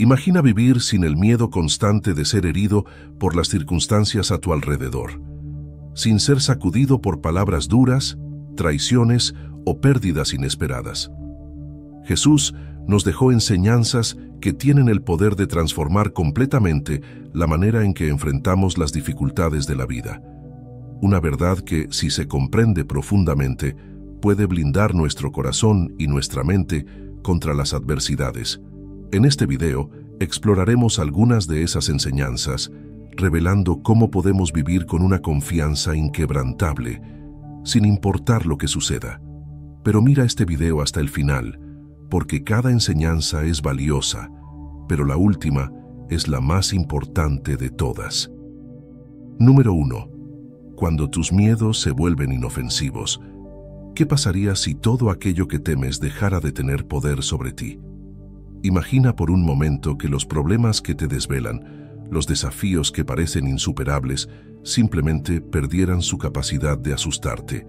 Imagina vivir sin el miedo constante de ser herido por las circunstancias a tu alrededor, sin ser sacudido por palabras duras, traiciones o pérdidas inesperadas. Jesús nos dejó enseñanzas que tienen el poder de transformar completamente la manera en que enfrentamos las dificultades de la vida. Una verdad que, si se comprende profundamente, puede blindar nuestro corazón y nuestra mente contra las adversidades. En este video exploraremos algunas de esas enseñanzas, revelando cómo podemos vivir con una confianza inquebrantable, sin importar lo que suceda. Pero mira este video hasta el final, porque cada enseñanza es valiosa, pero la última es la más importante de todas. Número 1. Cuando tus miedos se vuelven inofensivos, ¿qué pasaría si todo aquello que temes dejara de tener poder sobre ti? Imagina por un momento que los problemas que te desvelan, los desafíos que parecen insuperables, simplemente perdieran su capacidad de asustarte.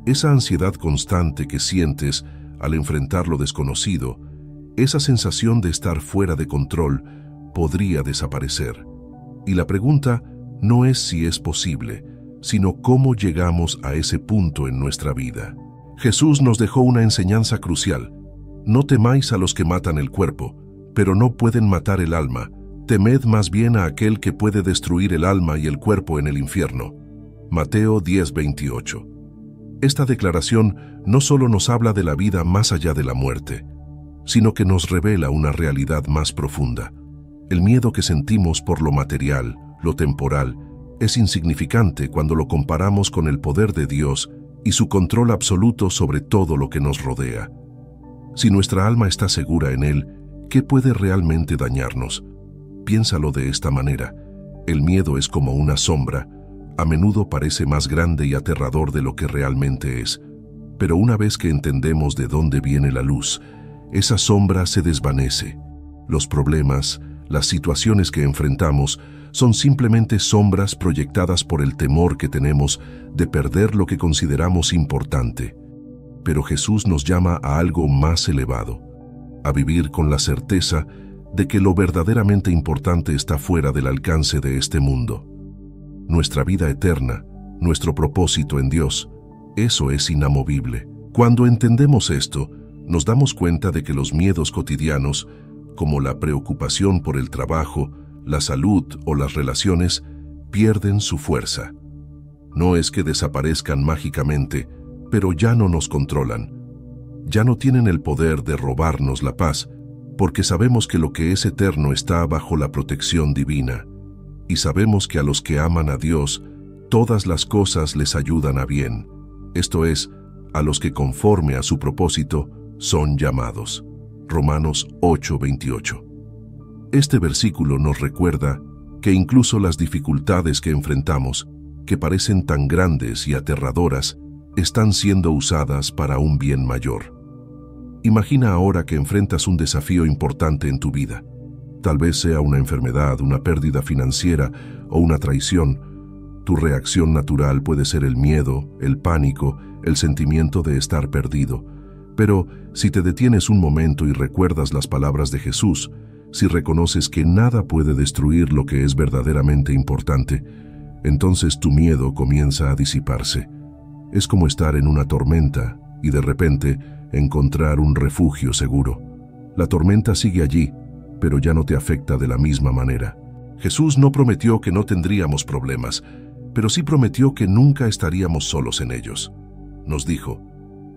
Esa ansiedad constante que sientes al enfrentar lo desconocido, esa sensación de estar fuera de control, podría desaparecer. Y la pregunta no es si es posible, sino cómo llegamos a ese punto en nuestra vida. Jesús nos dejó una enseñanza crucial. No temáis a los que matan el cuerpo, pero no pueden matar el alma. Temed más bien a aquel que puede destruir el alma y el cuerpo en el infierno. Mateo 10:28. Esta declaración no solo nos habla de la vida más allá de la muerte, sino que nos revela una realidad más profunda. El miedo que sentimos por lo material, lo temporal, es insignificante cuando lo comparamos con el poder de Dios y su control absoluto sobre todo lo que nos rodea. Si nuestra alma está segura en Él, ¿qué puede realmente dañarnos? Piénsalo de esta manera. El miedo es como una sombra. A menudo parece más grande y aterrador de lo que realmente es. Pero una vez que entendemos de dónde viene la luz, esa sombra se desvanece. Los problemas, las situaciones que enfrentamos, son simplemente sombras proyectadas por el temor que tenemos de perder lo que consideramos importante. Pero Jesús nos llama a algo más elevado, a vivir con la certeza de que lo verdaderamente importante está fuera del alcance de este mundo. Nuestra vida eterna, nuestro propósito en Dios, eso es inamovible. Cuando entendemos esto, nos damos cuenta de que los miedos cotidianos, como la preocupación por el trabajo, la salud o las relaciones, pierden su fuerza. No es que desaparezcan mágicamente, pero ya no nos controlan. Ya no tienen el poder de robarnos la paz, porque sabemos que lo que es eterno está bajo la protección divina, y sabemos que a los que aman a Dios, todas las cosas les ayudan a bien, esto es, a los que conforme a su propósito son llamados. Romanos 8:28. Este versículo nos recuerda que incluso las dificultades que enfrentamos, que parecen tan grandes y aterradoras, están siendo usadas para un bien mayor. Imagina ahora que enfrentas un desafío importante en tu vida. Tal vez sea una enfermedad, una pérdida financiera o una traición. Tu reacción natural puede ser el miedo, el pánico, el sentimiento de estar perdido. Pero si te detienes un momento y recuerdas las palabras de Jesús, si reconoces que nada puede destruir lo que es verdaderamente importante, entonces tu miedo comienza a disiparse. Es como estar en una tormenta y de repente encontrar un refugio seguro. La tormenta sigue allí, pero ya no te afecta de la misma manera. Jesús no prometió que no tendríamos problemas, pero sí prometió que nunca estaríamos solos en ellos. Nos dijo: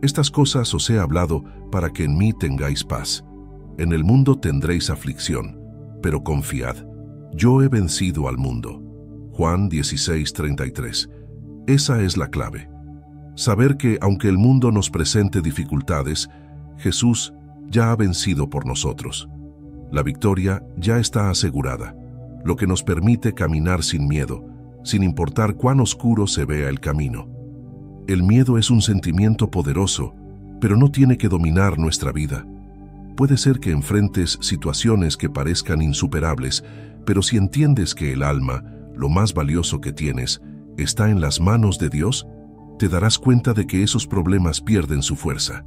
estas cosas os he hablado para que en mí tengáis paz. En el mundo tendréis aflicción, pero confiad, yo he vencido al mundo. Juan 16:33. Esa es la clave. Saber que aunque el mundo nos presente dificultades, Jesús ya ha vencido por nosotros. La victoria ya está asegurada, lo que nos permite caminar sin miedo, sin importar cuán oscuro se vea el camino. El miedo es un sentimiento poderoso, pero no tiene que dominar nuestra vida. Puede ser que enfrentes situaciones que parezcan insuperables, pero si entiendes que el alma, lo más valioso que tienes, está en las manos de Dios, te darás cuenta de que esos problemas pierden su fuerza,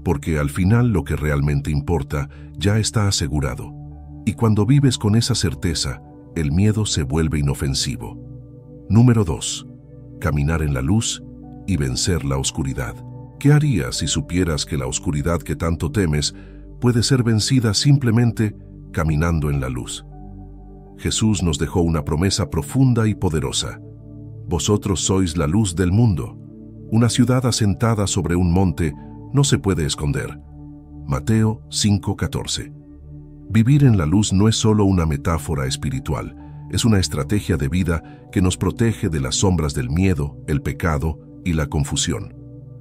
porque al final lo que realmente importa ya está asegurado. Y cuando vives con esa certeza, el miedo se vuelve inofensivo. Número 2. Caminar en la luz y vencer la oscuridad. ¿Qué harías si supieras que la oscuridad que tanto temes puede ser vencida simplemente caminando en la luz? Jesús nos dejó una promesa profunda y poderosa. Vosotros sois la luz del mundo. Una ciudad asentada sobre un monte no se puede esconder. Mateo 5:14. Vivir en la luz no es solo una metáfora espiritual, es una estrategia de vida que nos protege de las sombras del miedo, el pecado y la confusión.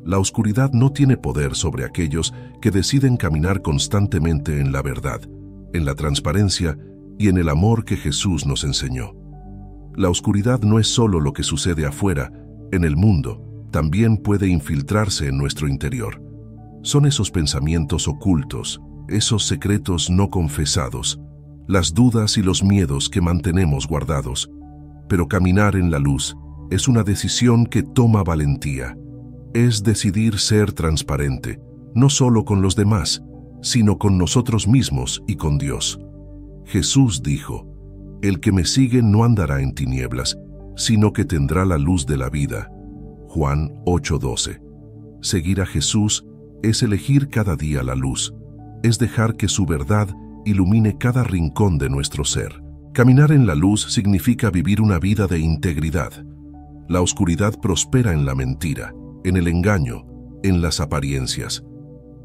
La oscuridad no tiene poder sobre aquellos que deciden caminar constantemente en la verdad, en la transparencia y en el amor que Jesús nos enseñó. La oscuridad no es solo lo que sucede afuera, en el mundo, también puede infiltrarse en nuestro interior. Son esos pensamientos ocultos, esos secretos no confesados, las dudas y los miedos que mantenemos guardados. Pero caminar en la luz es una decisión que toma valentía. Es decidir ser transparente, no solo con los demás, sino con nosotros mismos y con Dios. Jesús dijo: «El que me sigue no andará en tinieblas, sino que tendrá la luz de la vida». Juan 8:12. Seguir a Jesús es elegir cada día la luz, es dejar que su verdad ilumine cada rincón de nuestro ser. Caminar en la luz significa vivir una vida de integridad. La oscuridad prospera en la mentira, en el engaño, en las apariencias.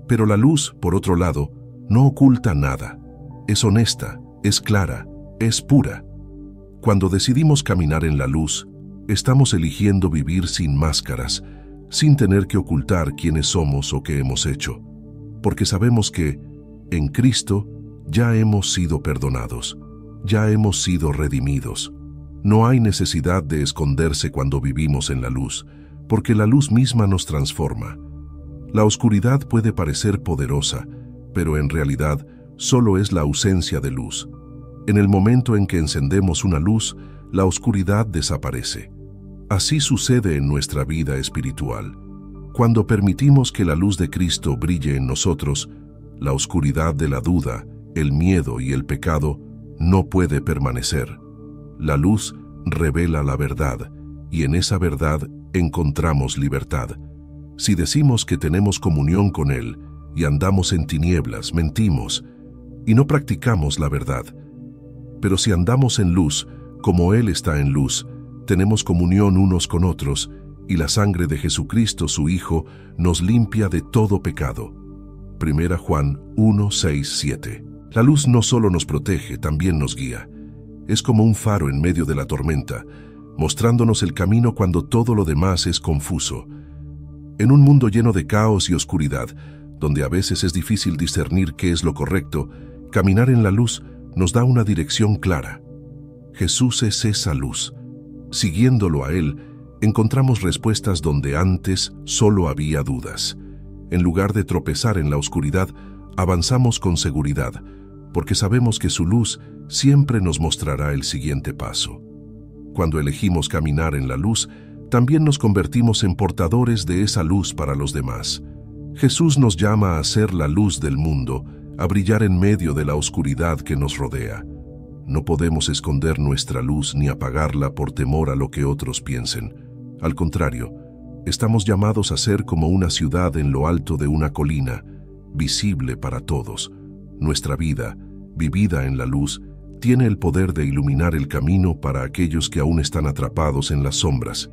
Pero la luz, por otro lado, no oculta nada. Es honesta, es clara, es pura. Cuando decidimos caminar en la luz, estamos eligiendo vivir sin máscaras, sin tener que ocultar quiénes somos o qué hemos hecho, porque sabemos que, en Cristo, ya hemos sido perdonados, ya hemos sido redimidos. No hay necesidad de esconderse cuando vivimos en la luz, porque la luz misma nos transforma. La oscuridad puede parecer poderosa, pero en realidad solo es la ausencia de luz. En el momento en que encendemos una luz, la oscuridad desaparece. Así sucede en nuestra vida espiritual. Cuando permitimos que la luz de Cristo brille en nosotros, la oscuridad de la duda, el miedo y el pecado no puede permanecer. La luz revela la verdad, y en esa verdad encontramos libertad. Si decimos que tenemos comunión con Él y andamos en tinieblas, mentimos y no practicamos la verdad. Pero si andamos en luz, como Él está en luz, tenemos comunión unos con otros, y la sangre de Jesucristo, su Hijo, nos limpia de todo pecado. 1 Juan 1, 6, 7. La luz no solo nos protege, también nos guía. Es como un faro en medio de la tormenta, mostrándonos el camino cuando todo lo demás es confuso. En un mundo lleno de caos y oscuridad, donde a veces es difícil discernir qué es lo correcto, caminar en la luz nos da una dirección clara. Jesús es esa luz. Siguiéndolo a Él, encontramos respuestas donde antes solo había dudas. En lugar de tropezar en la oscuridad, avanzamos con seguridad, porque sabemos que su luz siempre nos mostrará el siguiente paso. Cuando elegimos caminar en la luz, también nos convertimos en portadores de esa luz para los demás. Jesús nos llama a ser la luz del mundo, a brillar en medio de la oscuridad que nos rodea. No podemos esconder nuestra luz ni apagarla por temor a lo que otros piensen. Al contrario, estamos llamados a ser como una ciudad en lo alto de una colina, visible para todos. Nuestra vida, vivida en la luz, tiene el poder de iluminar el camino para aquellos que aún están atrapados en las sombras.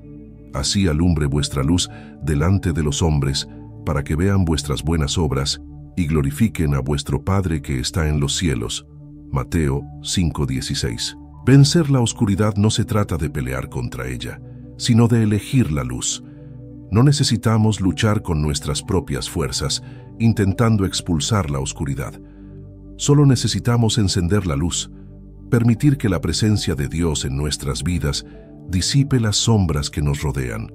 Así alumbre vuestra luz delante de los hombres, para que vean vuestras buenas obras y glorifiquen a vuestro Padre que está en los cielos. Mateo 5:16. Vencer la oscuridad no se trata de pelear contra ella, sino de elegir la luz. No necesitamos luchar con nuestras propias fuerzas, intentando expulsar la oscuridad. Solo necesitamos encender la luz, permitir que la presencia de Dios en nuestras vidas disipe las sombras que nos rodean.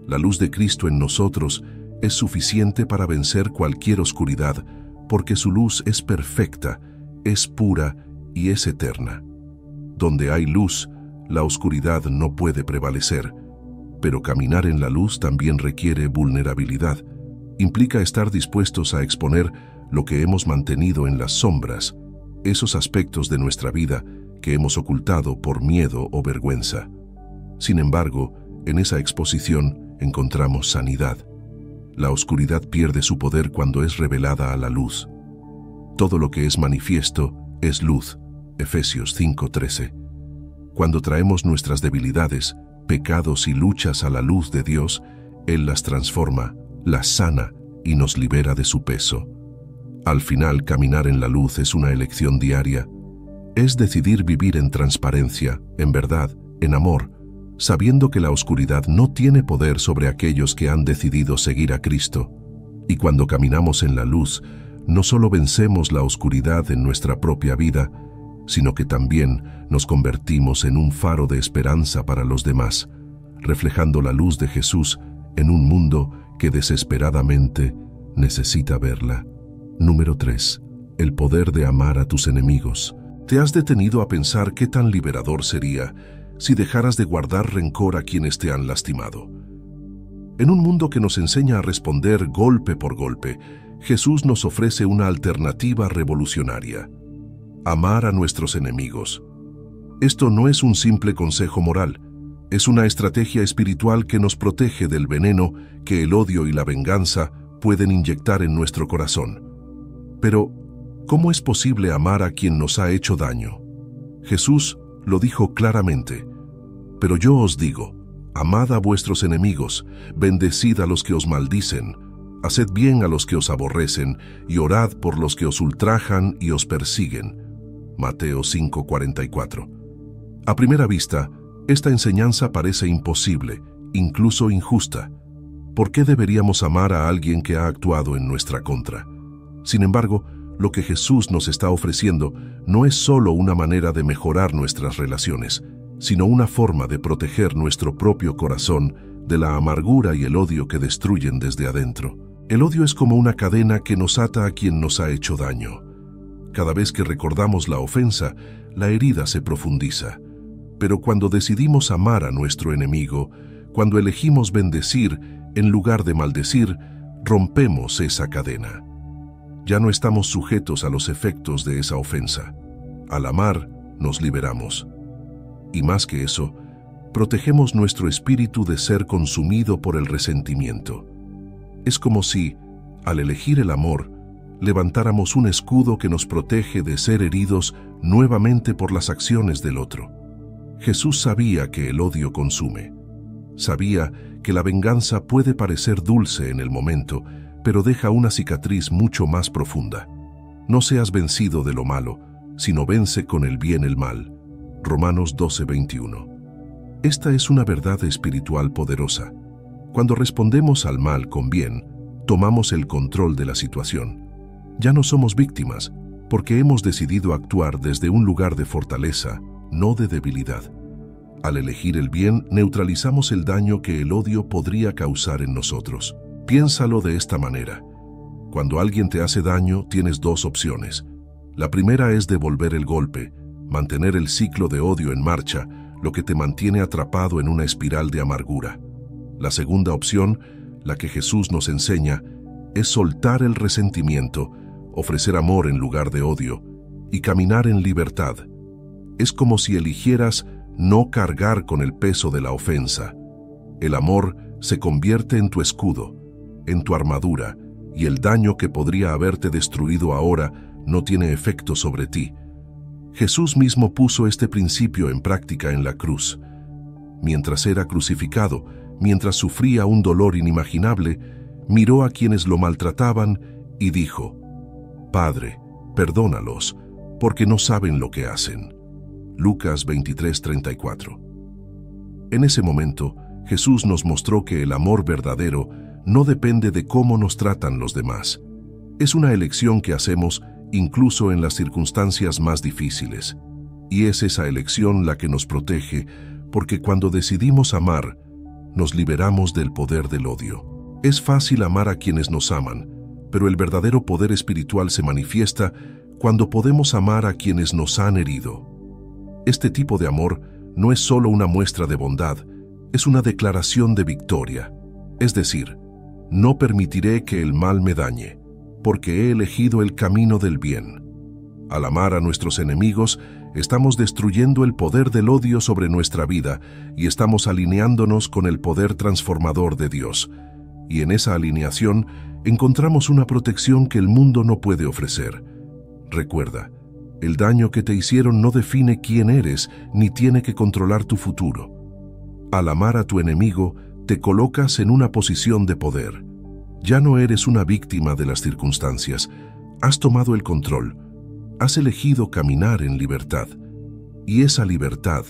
La luz de Cristo en nosotros es suficiente para vencer cualquier oscuridad, porque su luz es perfecta, es pura y es eterna. Donde hay luz, la oscuridad no puede prevalecer, pero caminar en la luz también requiere vulnerabilidad. Implica estar dispuestos a exponer lo que hemos mantenido en las sombras, esos aspectos de nuestra vida que hemos ocultado por miedo o vergüenza. Sin embargo, en esa exposición encontramos sanidad. La oscuridad pierde su poder cuando es revelada a la luz. Todo lo que es manifiesto es luz. Efesios 5:13. Cuando traemos nuestras debilidades, pecados y luchas a la luz de Dios, Él las transforma, las sana y nos libera de su peso. Al final, caminar en la luz es una elección diaria. Es decidir vivir en transparencia, en verdad, en amor, sabiendo que la oscuridad no tiene poder sobre aquellos que han decidido seguir a Cristo. Y cuando caminamos en la luz, no solo vencemos la oscuridad en nuestra propia vida, sino que también nos convertimos en un faro de esperanza para los demás, reflejando la luz de Jesús en un mundo que desesperadamente necesita verla. Número 3. El poder de amar a tus enemigos. ¿Te has detenido a pensar qué tan liberador sería si dejaras de guardar rencor a quienes te han lastimado? En un mundo que nos enseña a responder golpe por golpe, Jesús nos ofrece una alternativa revolucionaria: amar a nuestros enemigos. Esto no es un simple consejo moral, es una estrategia espiritual que nos protege del veneno que el odio y la venganza pueden inyectar en nuestro corazón. Pero, ¿cómo es posible amar a quien nos ha hecho daño? Jesús lo dijo claramente: pero yo os digo, amad a vuestros enemigos, bendecid a los que os maldicen, haced bien a los que os aborrecen, y orad por los que os ultrajan y os persiguen. Mateo 5:44. A primera vista, esta enseñanza parece imposible, incluso injusta. ¿Por qué deberíamos amar a alguien que ha actuado en nuestra contra? Sin embargo, lo que Jesús nos está ofreciendo no es solo una manera de mejorar nuestras relaciones, sino una forma de proteger nuestro propio corazón de la amargura y el odio que destruyen desde adentro. El odio es como una cadena que nos ata a quien nos ha hecho daño. Cada vez que recordamos la ofensa, la herida se profundiza. Pero cuando decidimos amar a nuestro enemigo, cuando elegimos bendecir en lugar de maldecir, rompemos esa cadena. Ya no estamos sujetos a los efectos de esa ofensa. Al amar, nos liberamos. Y más que eso, protegemos nuestro espíritu de ser consumido por el resentimiento. Es como si, al elegir el amor, levantáramos un escudo que nos protege de ser heridos nuevamente por las acciones del otro. Jesús sabía que el odio consume. Sabía que la venganza puede parecer dulce en el momento, pero deja una cicatriz mucho más profunda. No seas vencido de lo malo, sino vence con el bien el mal. Romanos 12:21. Esta es una verdad espiritual poderosa. Cuando respondemos al mal con bien, tomamos el control de la situación. Ya no somos víctimas, porque hemos decidido actuar desde un lugar de fortaleza, no de debilidad. Al elegir el bien, neutralizamos el daño que el odio podría causar en nosotros. Piénsalo de esta manera. Cuando alguien te hace daño, tienes dos opciones. La primera es devolver el golpe, mantener el ciclo de odio en marcha, lo que te mantiene atrapado en una espiral de amargura. La segunda opción, la que Jesús nos enseña, es soltar el resentimiento, ofrecer amor en lugar de odio, y caminar en libertad. Es como si eligieras no cargar con el peso de la ofensa. El amor se convierte en tu escudo, en tu armadura, y el daño que podría haberte destruido ahora no tiene efecto sobre ti. Jesús mismo puso este principio en práctica en la cruz. Mientras era crucificado, mientras sufría un dolor inimaginable, miró a quienes lo maltrataban y dijo: Padre, perdónalos, porque no saben lo que hacen. Lucas 23:34. En ese momento, Jesús nos mostró que el amor verdadero no depende de cómo nos tratan los demás. Es una elección que hacemos incluso en las circunstancias más difíciles. Y es esa elección la que nos protege, porque cuando decidimos amar, nos liberamos del poder del odio. Es fácil amar a quienes nos aman, pero el verdadero poder espiritual se manifiesta cuando podemos amar a quienes nos han herido. Este tipo de amor no es solo una muestra de bondad, es una declaración de victoria. Es decir, no permitiré que el mal me dañe, porque he elegido el camino del bien. Al amar a nuestros enemigos, estamos destruyendo el poder del odio sobre nuestra vida y estamos alineándonos con el poder transformador de Dios. Y en esa alineación encontramos una protección que el mundo no puede ofrecer. Recuerda, el daño que te hicieron no define quién eres ni tiene que controlar tu futuro. Al amar a tu enemigo, te colocas en una posición de poder. Ya no eres una víctima de las circunstancias. Has tomado el control. Has elegido caminar en libertad. Y esa libertad,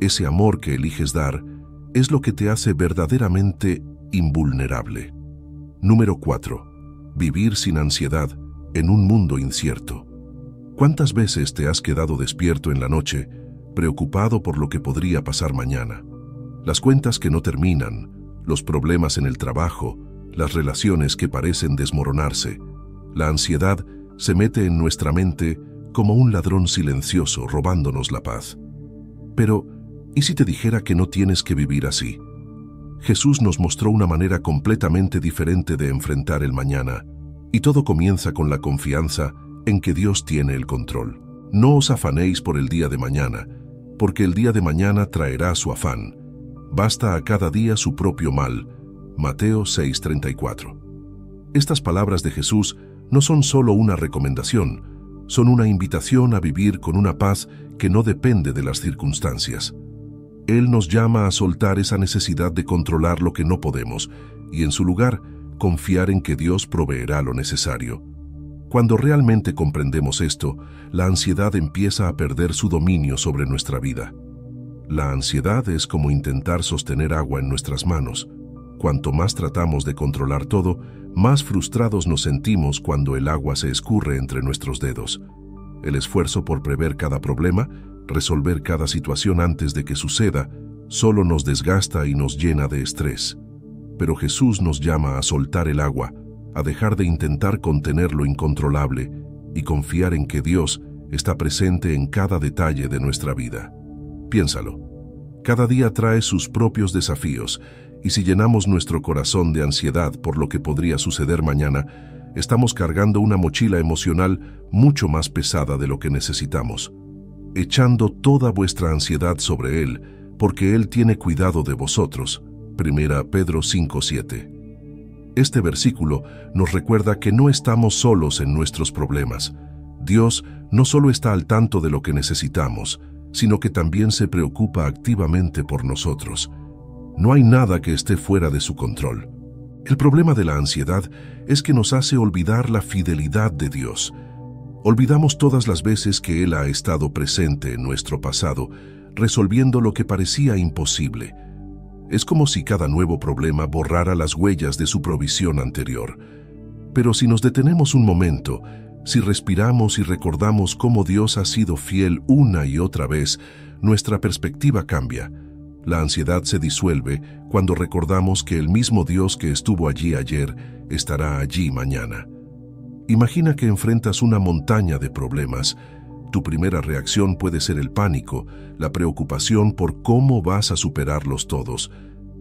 ese amor que eliges dar, es lo que te hace verdaderamente invulnerable. Número 4. Vivir sin ansiedad en un mundo incierto. ¿Cuántas veces te has quedado despierto en la noche, preocupado por lo que podría pasar mañana? Las cuentas que no terminan, los problemas en el trabajo, las relaciones que parecen desmoronarse. La ansiedad se mete en nuestra mente como un ladrón silencioso robándonos la paz. Pero, ¿y si te dijera que no tienes que vivir así? Jesús nos mostró una manera completamente diferente de enfrentar el mañana, y todo comienza con la confianza en que Dios tiene el control. No os afanéis por el día de mañana, porque el día de mañana traerá su afán. Basta a cada día su propio mal. Mateo 6:34. Estas palabras de Jesús no son solo una recomendación, son una invitación a vivir con una paz que no depende de las circunstancias. Él nos llama a soltar esa necesidad de controlar lo que no podemos y, en su lugar, confiar en que Dios proveerá lo necesario. Cuando realmente comprendemos esto, la ansiedad empieza a perder su dominio sobre nuestra vida. La ansiedad es como intentar sostener agua en nuestras manos. Cuanto más tratamos de controlar todo, más frustrados nos sentimos cuando el agua se escurre entre nuestros dedos. El esfuerzo por prever cada problema, resolver cada situación antes de que suceda, solo nos desgasta y nos llena de estrés. Pero Jesús nos llama a soltar el agua, a dejar de intentar contener lo incontrolable y confiar en que Dios está presente en cada detalle de nuestra vida. Piénsalo. Cada día trae sus propios desafíos, y si llenamos nuestro corazón de ansiedad por lo que podría suceder mañana, estamos cargando una mochila emocional mucho más pesada de lo que necesitamos, echando toda vuestra ansiedad sobre Él, porque Él tiene cuidado de vosotros. 1 Pedro 5:7. Este versículo nos recuerda que no estamos solos en nuestros problemas. Dios no solo está al tanto de lo que necesitamos, sino que también se preocupa activamente por nosotros. No hay nada que esté fuera de su control. El problema de la ansiedad es que nos hace olvidar la fidelidad de Dios. Olvidamos todas las veces que Él ha estado presente en nuestro pasado, resolviendo lo que parecía imposible. Es como si cada nuevo problema borrara las huellas de su provisión anterior. Pero si nos detenemos un momento, si respiramos y recordamos cómo Dios ha sido fiel una y otra vez, nuestra perspectiva cambia. La ansiedad se disuelve cuando recordamos que el mismo Dios que estuvo allí ayer estará allí mañana. Imagina que enfrentas una montaña de problemas. Tu primera reacción puede ser el pánico, la preocupación por cómo vas a superarlos todos.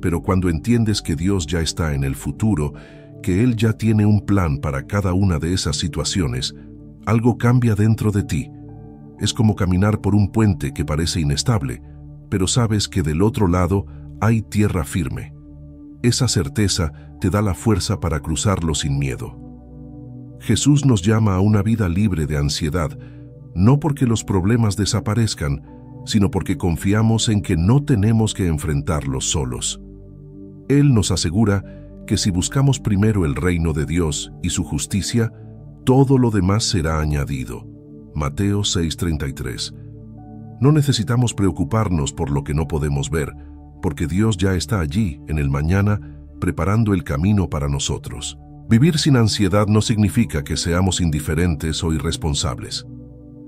Pero cuando entiendes que Dios ya está en el futuro, que Él ya tiene un plan para cada una de esas situaciones, algo cambia dentro de ti. Es como caminar por un puente que parece inestable, pero sabes que del otro lado hay tierra firme. Esa certeza te da la fuerza para cruzarlo sin miedo. Jesús nos llama a una vida libre de ansiedad, no porque los problemas desaparezcan, sino porque confiamos en que no tenemos que enfrentarlos solos. Él nos asegura que si buscamos primero el reino de Dios y su justicia, todo lo demás será añadido. Mateo 6:33. No necesitamos preocuparnos por lo que no podemos ver, porque Dios ya está allí, en el mañana, preparando el camino para nosotros. Vivir sin ansiedad no significa que seamos indiferentes o irresponsables.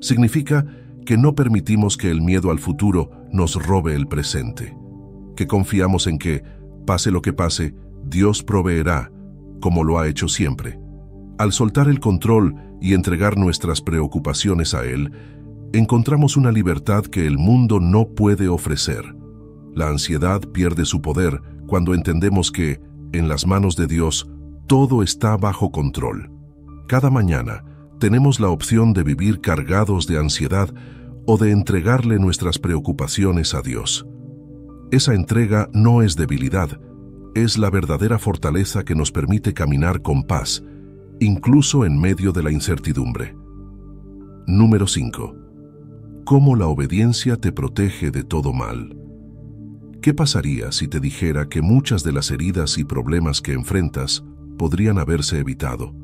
Significa que no permitimos que el miedo al futuro nos robe el presente, que confiamos en que, pase lo que pase, Dios proveerá, como lo ha hecho siempre. Al soltar el control y entregar nuestras preocupaciones a Él, encontramos una libertad que el mundo no puede ofrecer. La ansiedad pierde su poder cuando entendemos que, en las manos de Dios, todo está bajo control. Cada mañana, tenemos la opción de vivir cargados de ansiedad o de entregarle nuestras preocupaciones a Dios. Esa entrega no es debilidad, es la verdadera fortaleza que nos permite caminar con paz, incluso en medio de la incertidumbre. Número 5. ¿Cómo la obediencia te protege de todo mal? ¿Qué pasaría si te dijera que muchas de las heridas y problemas que enfrentas podrían haberse evitado?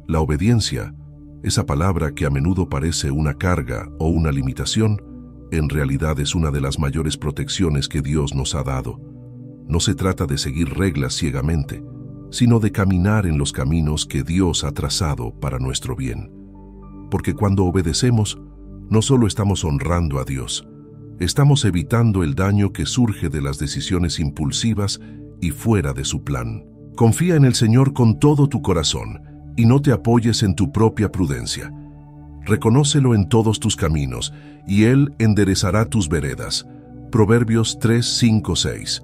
La obediencia, esa palabra que a menudo parece una carga o una limitación, en realidad es una de las mayores protecciones que Dios nos ha dado. No se trata de seguir reglas ciegamente, sino de caminar en los caminos que Dios ha trazado para nuestro bien. Porque cuando obedecemos, no solo estamos honrando a Dios, estamos evitando el daño que surge de las decisiones impulsivas y fuera de su plan. Confía en el Señor con todo tu corazón y no te apoyes en tu propia prudencia. Reconócelo en todos tus caminos y Él enderezará tus veredas. Proverbios 3, 5, 6.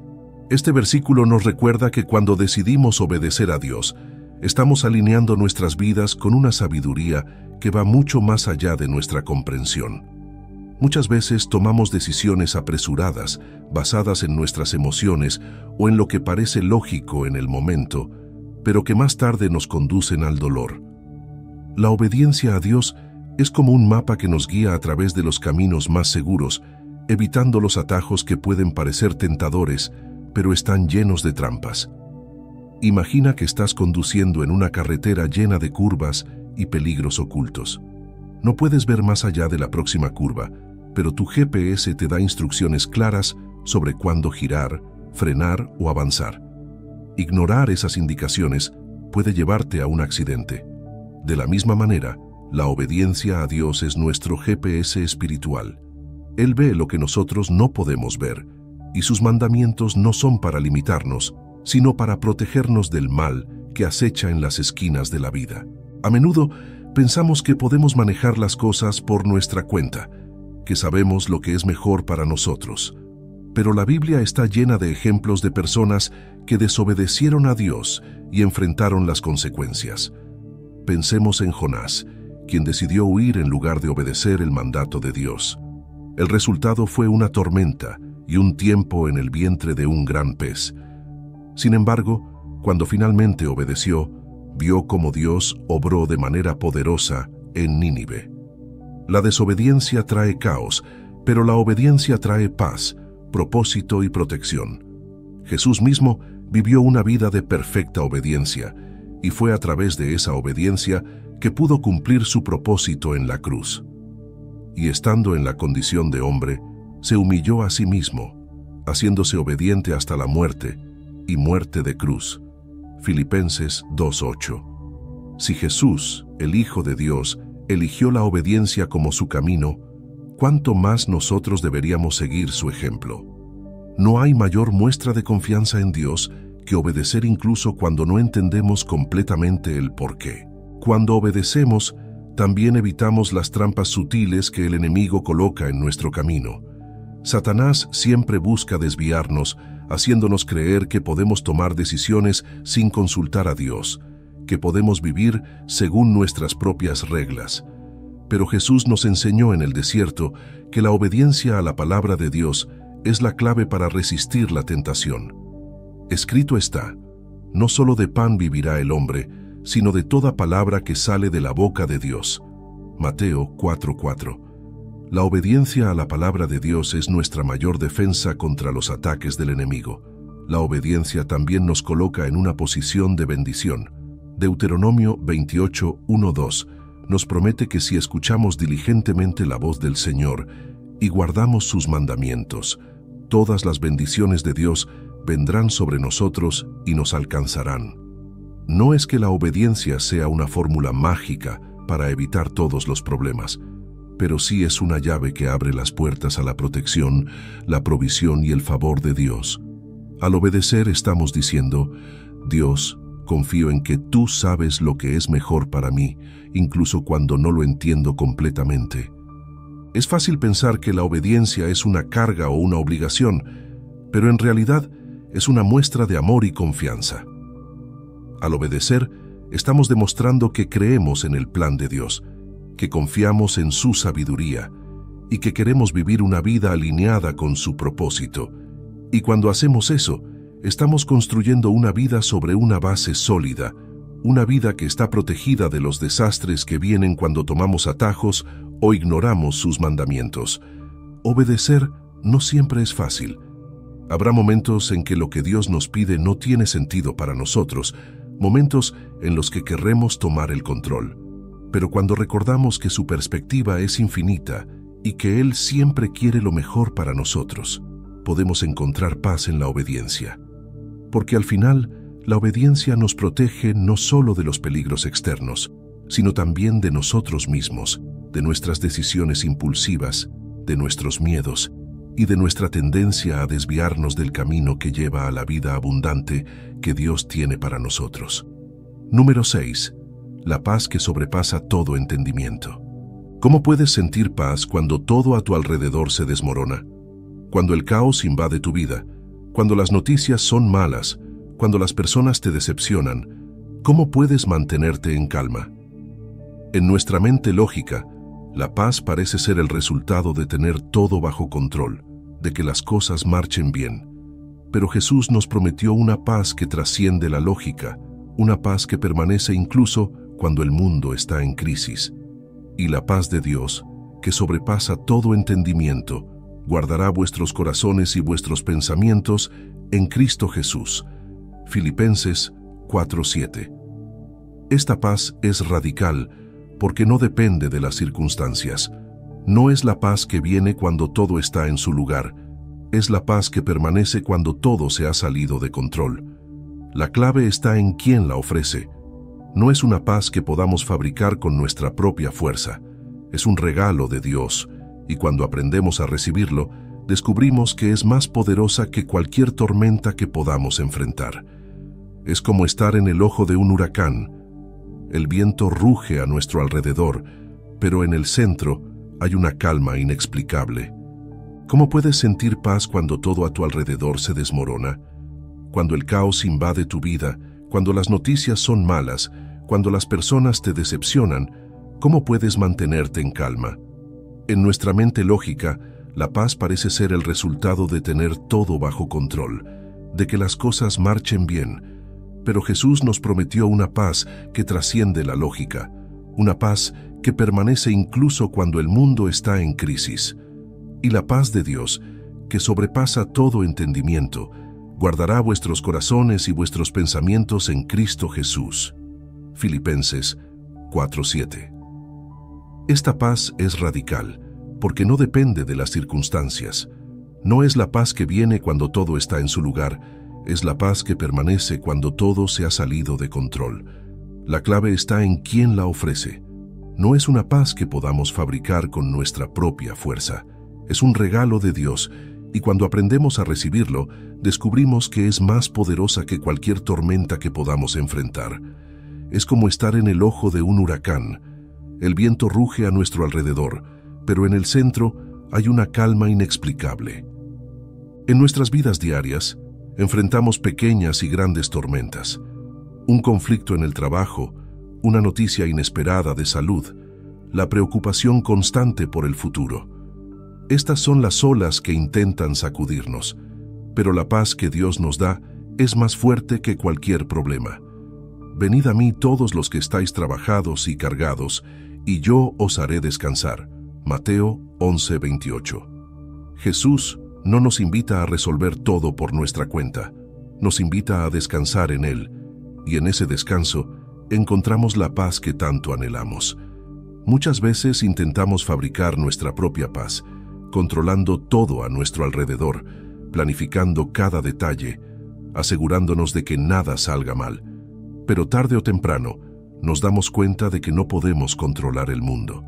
Este versículo nos recuerda que cuando decidimos obedecer a Dios, estamos alineando nuestras vidas con una sabiduría que va mucho más allá de nuestra comprensión. Muchas veces tomamos decisiones apresuradas, basadas en nuestras emociones o en lo que parece lógico en el momento, pero que más tarde nos conducen al dolor. La obediencia a Dios es como un mapa que nos guía a través de los caminos más seguros, evitando los atajos que pueden parecer tentadores, pero están llenos de trampas. Imagina que estás conduciendo en una carretera llena de curvas y peligros ocultos. No puedes ver más allá de la próxima curva, pero tu GPS te da instrucciones claras sobre cuándo girar, frenar o avanzar. Ignorar esas indicaciones puede llevarte a un accidente. De la misma manera, la obediencia a Dios es nuestro GPS espiritual. Él ve lo que nosotros no podemos ver, y sus mandamientos no son para limitarnos, sino para protegernos del mal que acecha en las esquinas de la vida. A menudo pensamos que podemos manejar las cosas por nuestra cuenta, que sabemos lo que es mejor para nosotros. Pero la Biblia está llena de ejemplos de personas que desobedecieron a Dios y enfrentaron las consecuencias. Pensemos en Jonás, quien decidió huir en lugar de obedecer el mandato de Dios. El resultado fue una tormenta y un tiempo en el vientre de un gran pez. Sin embargo, cuando finalmente obedeció, vio cómo Dios obró de manera poderosa en Nínive. La desobediencia trae caos, pero la obediencia trae paz, propósito y protección. Jesús mismo vivió una vida de perfecta obediencia, y fue a través de esa obediencia que pudo cumplir su propósito en la cruz. Y estando en la condición de hombre, se humilló a sí mismo, haciéndose obediente hasta la muerte, y muerte de cruz. Filipenses 2:8. Si Jesús, el Hijo de Dios, eligió la obediencia como su camino, ¿cuánto más nosotros deberíamos seguir su ejemplo? No hay mayor muestra de confianza en Dios que obedecer incluso cuando no entendemos completamente el porqué. Cuando obedecemos, también evitamos las trampas sutiles que el enemigo coloca en nuestro camino. Satanás siempre busca desviarnos, haciéndonos creer que podemos tomar decisiones sin consultar a Dios, que podemos vivir según nuestras propias reglas. Pero Jesús nos enseñó en el desierto que la obediencia a la palabra de Dios es la clave para resistir la tentación. Escrito está: no solo de pan vivirá el hombre, sino de toda palabra que sale de la boca de Dios. Mateo 4:4. La obediencia a la palabra de Dios es nuestra mayor defensa contra los ataques del enemigo. La obediencia también nos coloca en una posición de bendición. Deuteronomio 28:1-2 nos promete que si escuchamos diligentemente la voz del Señor y guardamos sus mandamientos, todas las bendiciones de Dios vendrán sobre nosotros y nos alcanzarán. No es que la obediencia sea una fórmula mágica para evitar todos los problemas, pero sí es una llave que abre las puertas a la protección, la provisión y el favor de Dios. Al obedecer estamos diciendo: Dios, confío en que tú sabes lo que es mejor para mí, incluso cuando no lo entiendo completamente. Es fácil pensar que la obediencia es una carga o una obligación, pero en realidad es una muestra de amor y confianza. Al obedecer, estamos demostrando que creemos en el plan de Dios, que confiamos en su sabiduría y que queremos vivir una vida alineada con su propósito. Y cuando hacemos eso, estamos construyendo una vida sobre una base sólida, una vida que está protegida de los desastres que vienen cuando tomamos atajos o ignoramos sus mandamientos. Obedecer no siempre es fácil. Habrá momentos en que lo que Dios nos pide no tiene sentido para nosotros, momentos en los que querremos tomar el control. Pero cuando recordamos que su perspectiva es infinita y que Él siempre quiere lo mejor para nosotros, podemos encontrar paz en la obediencia. Porque al final, la obediencia nos protege no solo de los peligros externos, sino también de nosotros mismos, de nuestras decisiones impulsivas, de nuestros miedos y de nuestra tendencia a desviarnos del camino que lleva a la vida abundante que Dios tiene para nosotros. Número 6. La paz que sobrepasa todo entendimiento. ¿Cómo puedes sentir paz cuando todo a tu alrededor se desmorona? Cuando el caos invade tu vida, cuando las noticias son malas, cuando las personas te decepcionan, ¿cómo puedes mantenerte en calma? En nuestra mente lógica, la paz parece ser el resultado de tener todo bajo control, de que las cosas marchen bien. Pero Jesús nos prometió una paz que trasciende la lógica, una paz que permanece incluso cuando el mundo está en crisis. Y la paz de Dios, que sobrepasa todo entendimiento, guardará vuestros corazones y vuestros pensamientos en Cristo Jesús. Filipenses 4:7. Esta paz es radical porque no depende de las circunstancias. No es la paz que viene cuando todo está en su lugar. Es la paz que permanece cuando todo se ha salido de control. La clave está en quién la ofrece. No es una paz que podamos fabricar con nuestra propia fuerza. Es un regalo de Dios, y cuando aprendemos a recibirlo, descubrimos que es más poderosa que cualquier tormenta que podamos enfrentar. Es como estar en el ojo de un huracán. El viento ruge a nuestro alrededor, pero en el centro hay una calma inexplicable. ¿Cómo puedes sentir paz cuando todo a tu alrededor se desmorona? Cuando el caos invade tu vida, cuando las noticias son malas, cuando las personas te decepcionan, ¿cómo puedes mantenerte en calma? En nuestra mente lógica, la paz parece ser el resultado de tener todo bajo control, de que las cosas marchen bien. Pero Jesús nos prometió una paz que trasciende la lógica, una paz que permanece incluso cuando el mundo está en crisis. Y la paz de Dios, que sobrepasa todo entendimiento, guardará vuestros corazones y vuestros pensamientos en Cristo Jesús. Filipenses 4:7. Esta paz es radical, porque no depende de las circunstancias. No es la paz que viene cuando todo está en su lugar, es la paz que permanece cuando todo se ha salido de control. La clave está en quién la ofrece. No es una paz que podamos fabricar con nuestra propia fuerza. Es un regalo de Dios, y cuando aprendemos a recibirlo, descubrimos que es más poderosa que cualquier tormenta que podamos enfrentar. Es como estar en el ojo de un huracán. El viento ruge a nuestro alrededor, pero en el centro hay una calma inexplicable. En nuestras vidas diarias, enfrentamos pequeñas y grandes tormentas. Un conflicto en el trabajo, una noticia inesperada de salud, la preocupación constante por el futuro. Estas son las olas que intentan sacudirnos, pero la paz que Dios nos da es más fuerte que cualquier problema. Venid a mí todos los que estáis trabajados y cargados, y yo os haré descansar. Mateo 11:28. Jesús no nos invita a resolver todo por nuestra cuenta, nos invita a descansar en Él, y en ese descanso encontramos la paz que tanto anhelamos. Muchas veces intentamos fabricar nuestra propia paz, controlando todo a nuestro alrededor, planificando cada detalle, asegurándonos de que nada salga mal. Pero tarde o temprano, nos damos cuenta de que no podemos controlar el mundo.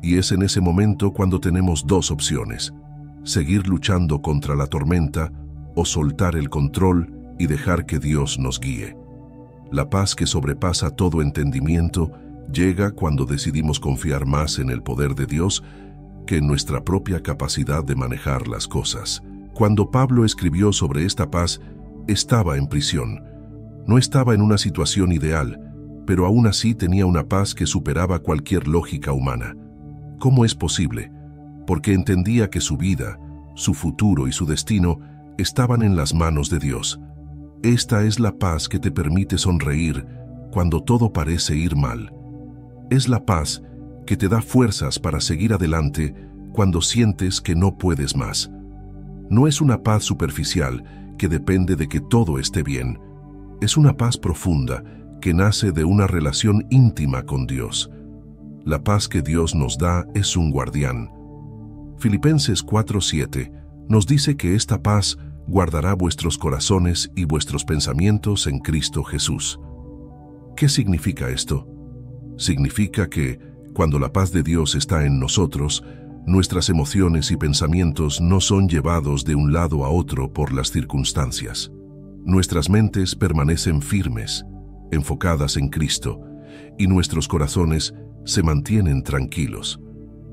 Y es en ese momento cuando tenemos dos opciones: seguir luchando contra la tormenta o soltar el control y dejar que Dios nos guíe. La paz que sobrepasa todo entendimiento llega cuando decidimos confiar más en el poder de Dios que en nuestra propia capacidad de manejar las cosas. Cuando Pablo escribió sobre esta paz, estaba en prisión. No estaba en una situación ideal, pero aún así tenía una paz que superaba cualquier lógica humana. ¿Cómo es posible? Porque entendía que su vida, su futuro y su destino estaban en las manos de Dios. Esta es la paz que te permite sonreír cuando todo parece ir mal. Es la paz que te da fuerzas para seguir adelante cuando sientes que no puedes más. No es una paz superficial que depende de que todo esté bien. Es una paz profunda que nace de una relación íntima con Dios. La paz que Dios nos da es un guardián. Filipenses 4:7 nos dice que esta paz guardará vuestros corazones y vuestros pensamientos en Cristo Jesús. ¿Qué significa esto? Significa que, cuando la paz de Dios está en nosotros, nuestras emociones y pensamientos no son llevados de un lado a otro por las circunstancias. Nuestras mentes permanecen firmes, enfocadas en Cristo, y nuestros corazones se mantienen tranquilos.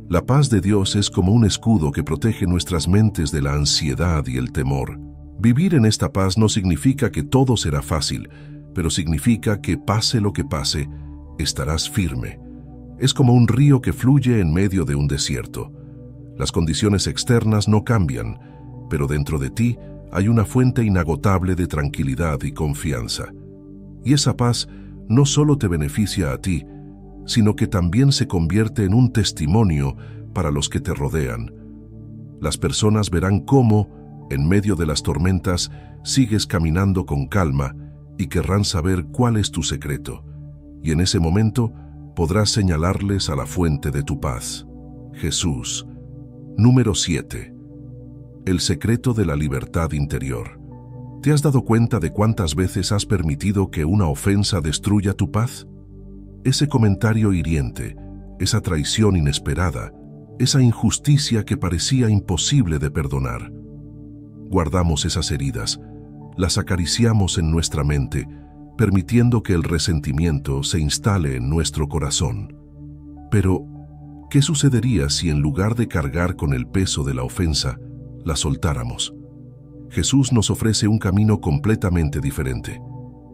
La paz de Dios es como un escudo que protege nuestras mentes de la ansiedad y el temor. Vivir en esta paz no significa que todo será fácil, pero significa que pase lo que pase, estarás firme. Es como un río que fluye en medio de un desierto. Las condiciones externas no cambian, pero dentro de ti hay una fuente inagotable de tranquilidad y confianza. Y esa paz no solo te beneficia a ti, sino que también se convierte en un testimonio para los que te rodean. Las personas verán cómo, en medio de las tormentas, sigues caminando con calma y querrán saber cuál es tu secreto. Y en ese momento podrás señalarles a la fuente de tu paz, Jesús. Número 7. El secreto de la libertad interior. ¿Te has dado cuenta de cuántas veces has permitido que una ofensa destruya tu paz? Ese comentario hiriente, esa traición inesperada, esa injusticia que parecía imposible de perdonar. Guardamos esas heridas, las acariciamos en nuestra mente, permitiendo que el resentimiento se instale en nuestro corazón. Pero, ¿qué sucedería si en lugar de cargar con el peso de la ofensa, la soltáramos? Jesús nos ofrece un camino completamente diferente.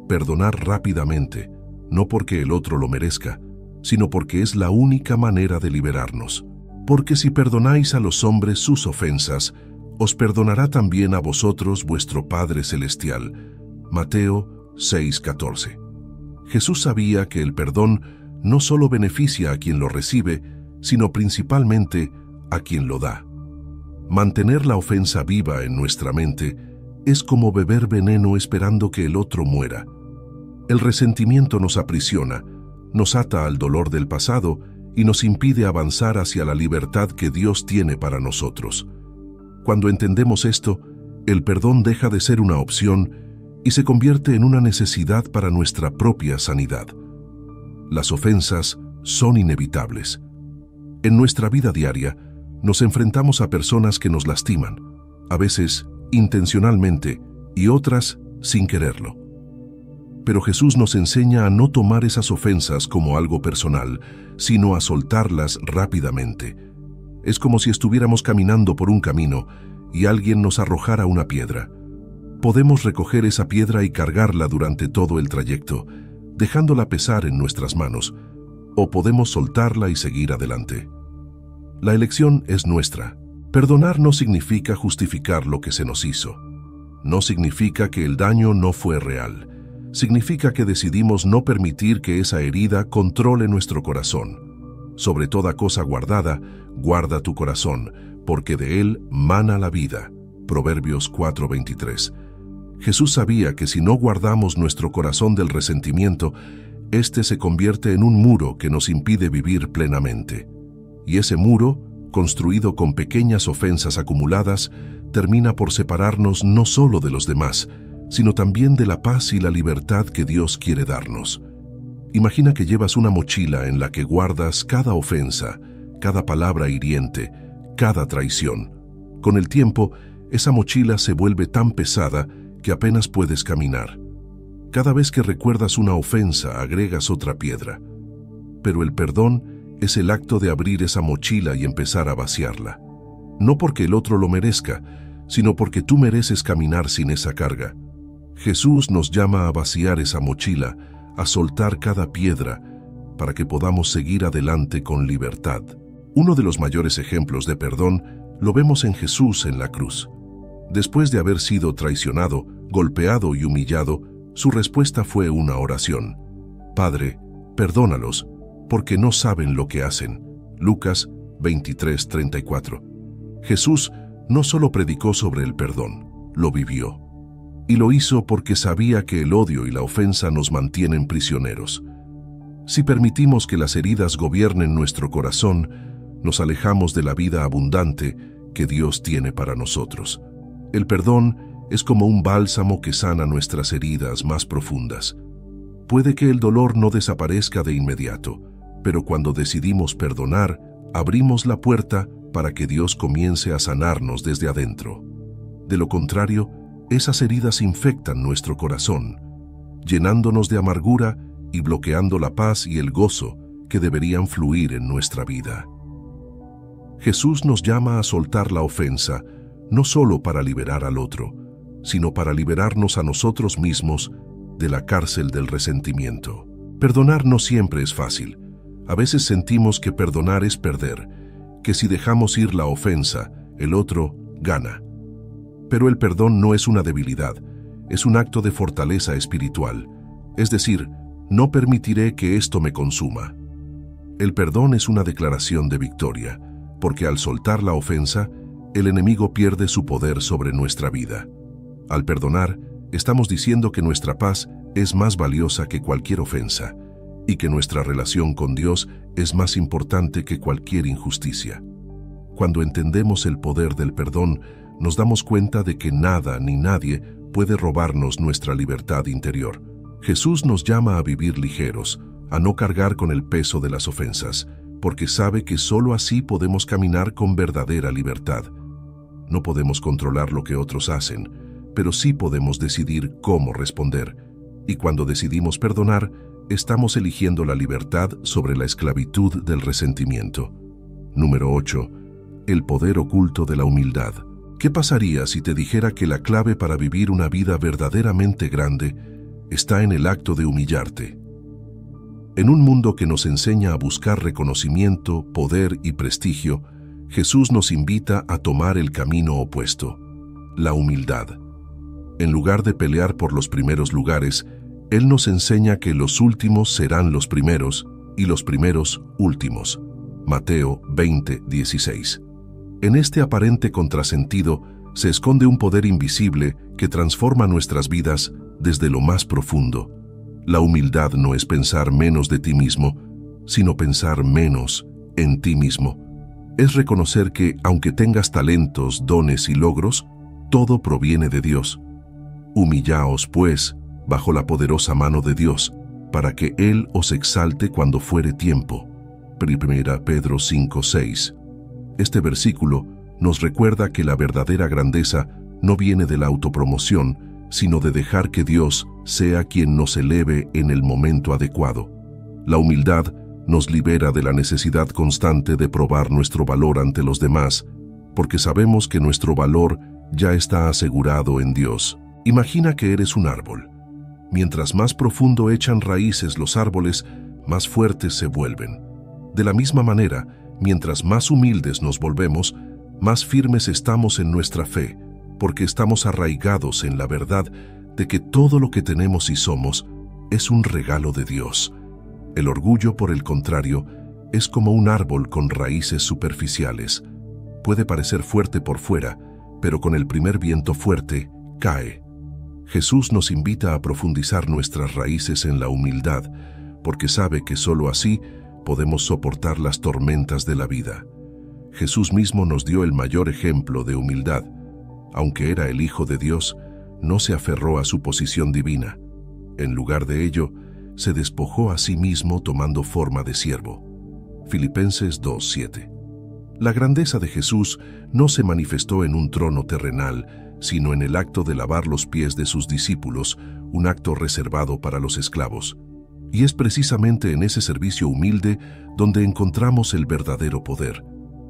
Perdonar rápidamente, no porque el otro lo merezca, sino porque es la única manera de liberarnos. Porque si perdonáis a los hombres sus ofensas, os perdonará también a vosotros vuestro Padre Celestial. Mateo 6:14. Jesús sabía que el perdón no solo beneficia a quien lo recibe, sino principalmente a quien lo da. Mantener la ofensa viva en nuestra mente es como beber veneno esperando que el otro muera. El resentimiento nos aprisiona, nos ata al dolor del pasado y nos impide avanzar hacia la libertad que Dios tiene para nosotros. Cuando entendemos esto, el perdón deja de ser una opción y se convierte en una necesidad para nuestra propia sanidad. Las ofensas son inevitables. En nuestra vida diaria, nos enfrentamos a personas que nos lastiman, a veces intencionalmente y otras sin quererlo. Pero Jesús nos enseña a no tomar esas ofensas como algo personal, sino a soltarlas rápidamente. Es como si estuviéramos caminando por un camino y alguien nos arrojara una piedra. Podemos recoger esa piedra y cargarla durante todo el trayecto, dejándola pesar en nuestras manos, o podemos soltarla y seguir adelante. La elección es nuestra. Perdonar no significa justificar lo que se nos hizo. No significa que el daño no fue real. Significa que decidimos no permitir que esa herida controle nuestro corazón. Sobre toda cosa guardada, guarda tu corazón, porque de él mana la vida. Proverbios 4:23. Jesús sabía que si no guardamos nuestro corazón del resentimiento, este se convierte en un muro que nos impide vivir plenamente. Y ese muro, construido con pequeñas ofensas acumuladas, termina por separarnos no solo de los demás, sino también de la paz y la libertad que Dios quiere darnos. Imagina que llevas una mochila en la que guardas cada ofensa, cada palabra hiriente, cada traición. Con el tiempo, esa mochila se vuelve tan pesada que apenas puedes caminar. Cada vez que recuerdas una ofensa, agregas otra piedra. Pero el perdón es el acto de abrir esa mochila y empezar a vaciarla. No porque el otro lo merezca, sino porque tú mereces caminar sin esa carga. Jesús nos llama a vaciar esa mochila, a soltar cada piedra para que podamos seguir adelante con libertad. Uno de los mayores ejemplos de perdón lo vemos en Jesús en la cruz. Después de haber sido traicionado, golpeado y humillado, su respuesta fue una oración. Padre, perdónalos, porque no saben lo que hacen. Lucas 23:34. Jesús no solo predicó sobre el perdón, lo vivió. Y lo hizo porque sabía que el odio y la ofensa nos mantienen prisioneros. Si permitimos que las heridas gobiernen nuestro corazón, nos alejamos de la vida abundante que Dios tiene para nosotros. El perdón es como un bálsamo que sana nuestras heridas más profundas. Puede que el dolor no desaparezca de inmediato, pero cuando decidimos perdonar, abrimos la puerta para que Dios comience a sanarnos desde adentro. De lo contrario, esas heridas infectan nuestro corazón, llenándonos de amargura y bloqueando la paz y el gozo que deberían fluir en nuestra vida. Jesús nos llama a soltar la ofensa, no solo para liberar al otro, sino para liberarnos a nosotros mismos de la cárcel del resentimiento. Perdonar no siempre es fácil. A veces sentimos que perdonar es perder, que si dejamos ir la ofensa, el otro gana. Pero el perdón no es una debilidad, es un acto de fortaleza espiritual. Es decir, no permitiré que esto me consuma. El perdón es una declaración de victoria, porque al soltar la ofensa, el enemigo pierde su poder sobre nuestra vida. Al perdonar, estamos diciendo que nuestra paz es más valiosa que cualquier ofensa y que nuestra relación con Dios es más importante que cualquier injusticia. Cuando entendemos el poder del perdón, nos damos cuenta de que nada ni nadie puede robarnos nuestra libertad interior. Jesús nos llama a vivir ligeros, a no cargar con el peso de las ofensas, porque sabe que solo así podemos caminar con verdadera libertad. No podemos controlar lo que otros hacen, pero sí podemos decidir cómo responder. Y cuando decidimos perdonar, estamos eligiendo la libertad sobre la esclavitud del resentimiento. Número 8. El poder oculto de la humildad. ¿Qué pasaría si te dijera que la clave para vivir una vida verdaderamente grande está en el acto de humillarte? En un mundo que nos enseña a buscar reconocimiento, poder y prestigio, Jesús nos invita a tomar el camino opuesto, la humildad. En lugar de pelear por los primeros lugares, Él nos enseña que los últimos serán los primeros y los primeros últimos. Mateo 20:16. En este aparente contrasentido se esconde un poder invisible que transforma nuestras vidas desde lo más profundo. La humildad no es pensar menos de ti mismo, sino pensar menos en ti mismo. Es reconocer que, aunque tengas talentos, dones y logros, todo proviene de Dios. Humillaos, pues, bajo la poderosa mano de Dios, para que Él os exalte cuando fuere tiempo. 1 Pedro 5:6. Este versículo nos recuerda que la verdadera grandeza no viene de la autopromoción, sino de dejar que Dios sea quien nos eleve en el momento adecuado. La humildad nos libera de la necesidad constante de probar nuestro valor ante los demás, porque sabemos que nuestro valor ya está asegurado en Dios. Imagina que eres un árbol. Mientras más profundo echan raíces los árboles, más fuertes se vuelven. De la misma manera, mientras más humildes nos volvemos, más firmes estamos en nuestra fe, porque estamos arraigados en la verdad de que todo lo que tenemos y somos es un regalo de Dios. El orgullo, por el contrario, es como un árbol con raíces superficiales. Puede parecer fuerte por fuera, pero con el primer viento fuerte, cae. Jesús nos invita a profundizar nuestras raíces en la humildad, porque sabe que solo así podemos soportar las tormentas de la vida. Jesús mismo nos dio el mayor ejemplo de humildad. Aunque era el Hijo de Dios, no se aferró a su posición divina. En lugar de ello, se despojó a sí mismo tomando forma de siervo. Filipenses 2:7. La grandeza de Jesús no se manifestó en un trono terrenal, sino en el acto de lavar los pies de sus discípulos, un acto reservado para los esclavos. Y es precisamente en ese servicio humilde donde encontramos el verdadero poder.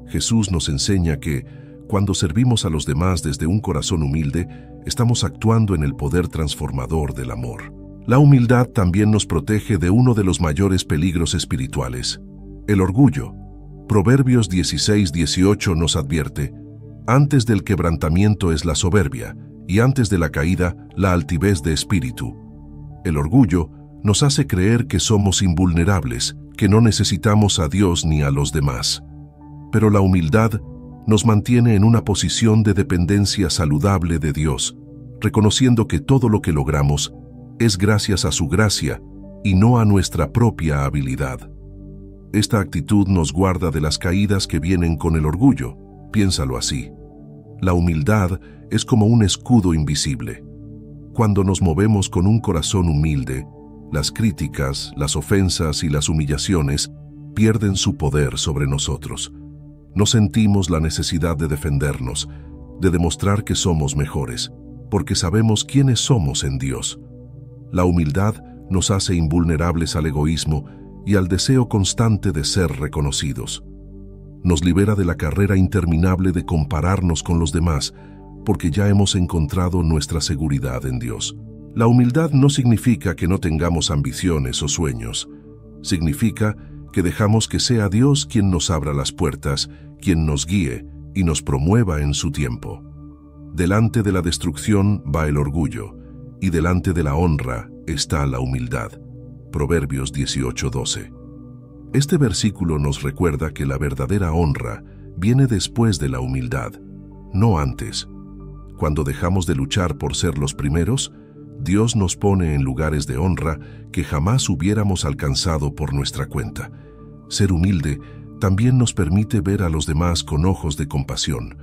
Jesús nos enseña que, cuando servimos a los demás desde un corazón humilde, estamos actuando en el poder transformador del amor. La humildad también nos protege de uno de los mayores peligros espirituales, el orgullo. Proverbios 16:18 nos advierte: antes del quebrantamiento es la soberbia, y antes de la caída, la altivez de espíritu. El orgullo nos hace creer que somos invulnerables, que no necesitamos a Dios ni a los demás. Pero la humildad nos mantiene en una posición de dependencia saludable de Dios, reconociendo que todo lo que logramos es gracias a su gracia y no a nuestra propia habilidad. Esta actitud nos guarda de las caídas que vienen con el orgullo. Piénsalo así. La humildad es como un escudo invisible. Cuando nos movemos con un corazón humilde, las críticas, las ofensas y las humillaciones pierden su poder sobre nosotros. No sentimos la necesidad de defendernos, de demostrar que somos mejores, porque sabemos quiénes somos en Dios. La humildad nos hace invulnerables al egoísmo y al deseo constante de ser reconocidos. Nos libera de la carrera interminable de compararnos con los demás, porque ya hemos encontrado nuestra seguridad en Dios. La humildad no significa que no tengamos ambiciones o sueños. Significa que dejamos que sea Dios quien nos abra las puertas, quien nos guíe y nos promueva en su tiempo. Delante de la destrucción va el orgullo, y delante de la honra está la humildad. Proverbios 18:12. Este versículo nos recuerda que la verdadera honra viene después de la humildad, no antes. Cuando dejamos de luchar por ser los primeros, Dios nos pone en lugares de honra que jamás hubiéramos alcanzado por nuestra cuenta. Ser humilde también nos permite ver a los demás con ojos de compasión.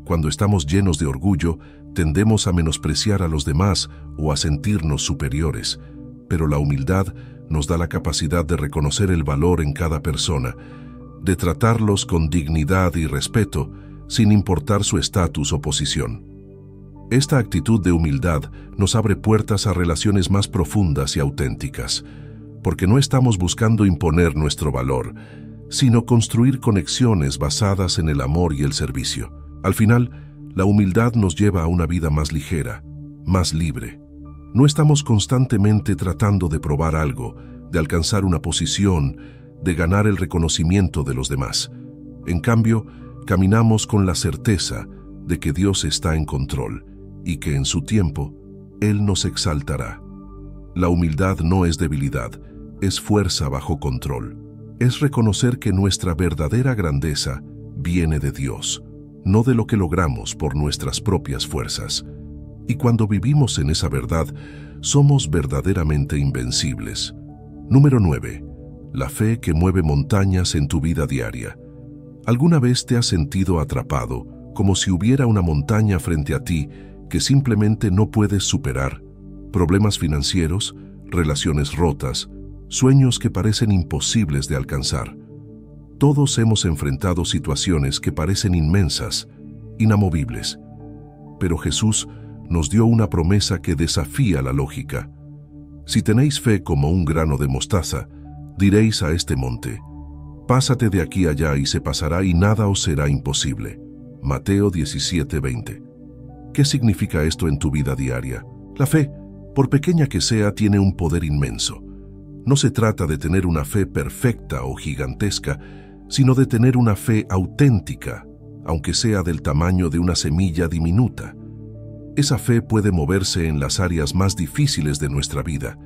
Cuando estamos llenos de orgullo, tendemos a menospreciar a los demás o a sentirnos superiores, pero la humildad nos da la capacidad de reconocer el valor en cada persona, de tratarlos con dignidad y respeto, sin importar su estatus o posición. Esta actitud de humildad nos abre puertas a relaciones más profundas y auténticas, porque no estamos buscando imponer nuestro valor, sino construir conexiones basadas en el amor y el servicio. Al final, la humildad nos lleva a una vida más ligera, más libre. No estamos constantemente tratando de probar algo, de alcanzar una posición, de ganar el reconocimiento de los demás. En cambio, caminamos con la certeza de que Dios está en control y que en su tiempo Él nos exaltará. La humildad no es debilidad, es fuerza bajo control. Es reconocer que nuestra verdadera grandeza viene de Dios, no de lo que logramos por nuestras propias fuerzas. Y cuando vivimos en esa verdad, somos verdaderamente invencibles. Número 9. La fe que mueve montañas en tu vida diaria. ¿Alguna vez te has sentido atrapado, como si hubiera una montaña frente a ti que simplemente no puedes superar? Problemas financieros, relaciones rotas, sueños que parecen imposibles de alcanzar. Todos hemos enfrentado situaciones que parecen inmensas, inamovibles. Pero Jesús nos dio una promesa que desafía la lógica. Si tenéis fe como un grano de mostaza, diréis a este monte: pásate de aquí allá y se pasará y nada os será imposible. Mateo 17:20. ¿Qué significa esto en tu vida diaria? La fe, por pequeña que sea, tiene un poder inmenso. No se trata de tener una fe perfecta o gigantesca, sino de tener una fe auténtica, aunque sea del tamaño de una semilla diminuta. Esa fe puede moverse en las áreas más difíciles de nuestra vida,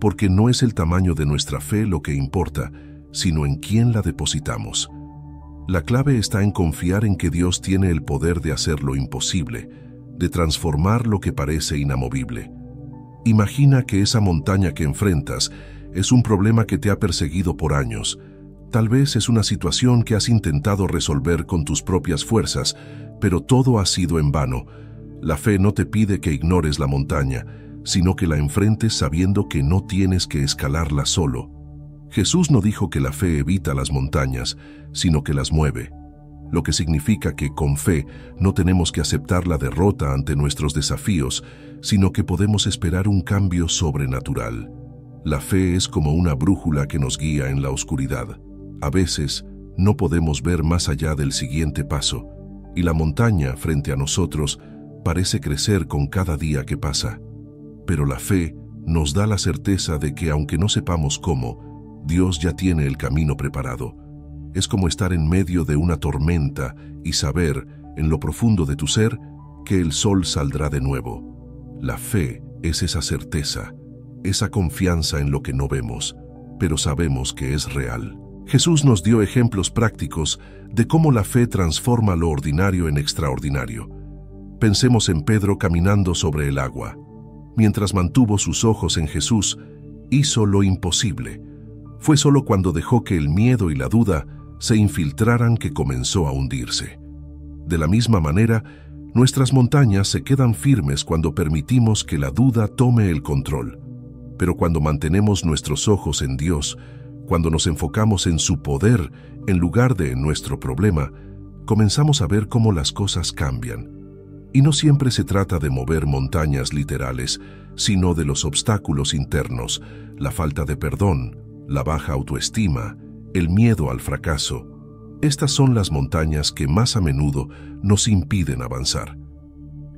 porque no es el tamaño de nuestra fe lo que importa, sino en quién la depositamos. La clave está en confiar en que Dios tiene el poder de hacer lo imposible, de transformar lo que parece inamovible. Imagina que esa montaña que enfrentas es un problema que te ha perseguido por años. Tal vez es una situación que has intentado resolver con tus propias fuerzas, pero todo ha sido en vano. La fe no te pide que ignores la montaña, sino que la enfrentes sabiendo que no tienes que escalarla solo. Jesús no dijo que la fe evita las montañas, sino que las mueve, lo que significa que con fe no tenemos que aceptar la derrota ante nuestros desafíos, sino que podemos esperar un cambio sobrenatural. La fe es como una brújula que nos guía en la oscuridad. A veces no podemos ver más allá del siguiente paso, y la montaña frente a nosotros parece crecer con cada día que pasa. Pero la fe nos da la certeza de que aunque no sepamos cómo, Dios ya tiene el camino preparado. Es como estar en medio de una tormenta y saber, en lo profundo de tu ser, que el sol saldrá de nuevo. La fe es esa certeza, esa confianza en lo que no vemos, pero sabemos que es real. Jesús nos dio ejemplos prácticos de cómo la fe transforma lo ordinario en extraordinario. Pensemos en Pedro caminando sobre el agua. Mientras mantuvo sus ojos en Jesús, hizo lo imposible. Fue solo cuando dejó que el miedo y la duda se infiltraran que comenzó a hundirse. De la misma manera, nuestras montañas se quedan firmes cuando permitimos que la duda tome el control. Pero cuando mantenemos nuestros ojos en Dios, cuando nos enfocamos en su poder en lugar de en nuestro problema, comenzamos a ver cómo las cosas cambian. Y no siempre se trata de mover montañas literales, sino de los obstáculos internos, la falta de perdón, la baja autoestima, el miedo al fracaso. Estas son las montañas que más a menudo nos impiden avanzar.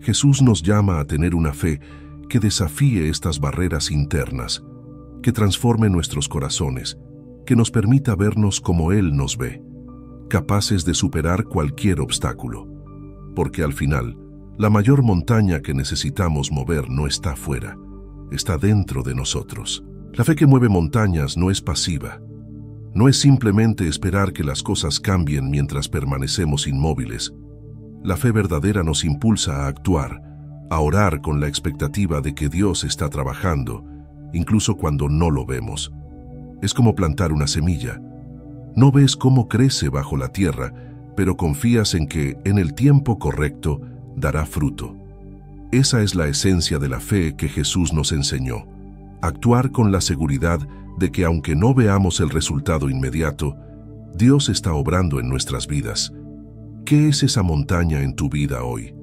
Jesús nos llama a tener una fe que desafíe estas barreras internas, que transforme nuestros corazones, que nos permita vernos como Él nos ve, capaces de superar cualquier obstáculo. Porque al final, la mayor montaña que necesitamos mover no está afuera, está dentro de nosotros. La fe que mueve montañas no es pasiva. No es simplemente esperar que las cosas cambien mientras permanecemos inmóviles. La fe verdadera nos impulsa a actuar, a orar con la expectativa de que Dios está trabajando, incluso cuando no lo vemos. Es como plantar una semilla. No ves cómo crece bajo la tierra, pero confías en que, en el tiempo correcto, dará fruto. Esa es la esencia de la fe que Jesús nos enseñó. Actuar con la seguridad de que aunque no veamos el resultado inmediato, Dios está obrando en nuestras vidas. ¿Qué es esa montaña en tu vida hoy?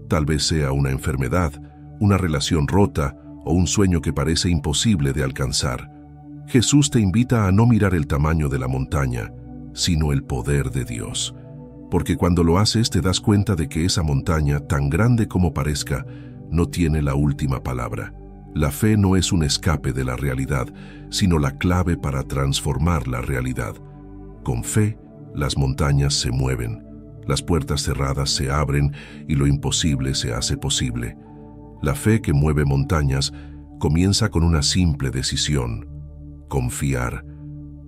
Tal vez sea una enfermedad, una relación rota o un sueño que parece imposible de alcanzar. Jesús te invita a no mirar el tamaño de la montaña, sino el poder de Dios. Porque cuando lo haces te das cuenta de que esa montaña, tan grande como parezca, no tiene la última palabra. La fe no es un escape de la realidad, sino la clave para transformar la realidad. Con fe, las montañas se mueven, las puertas cerradas se abren y lo imposible se hace posible. La fe que mueve montañas comienza con una simple decisión: confiar.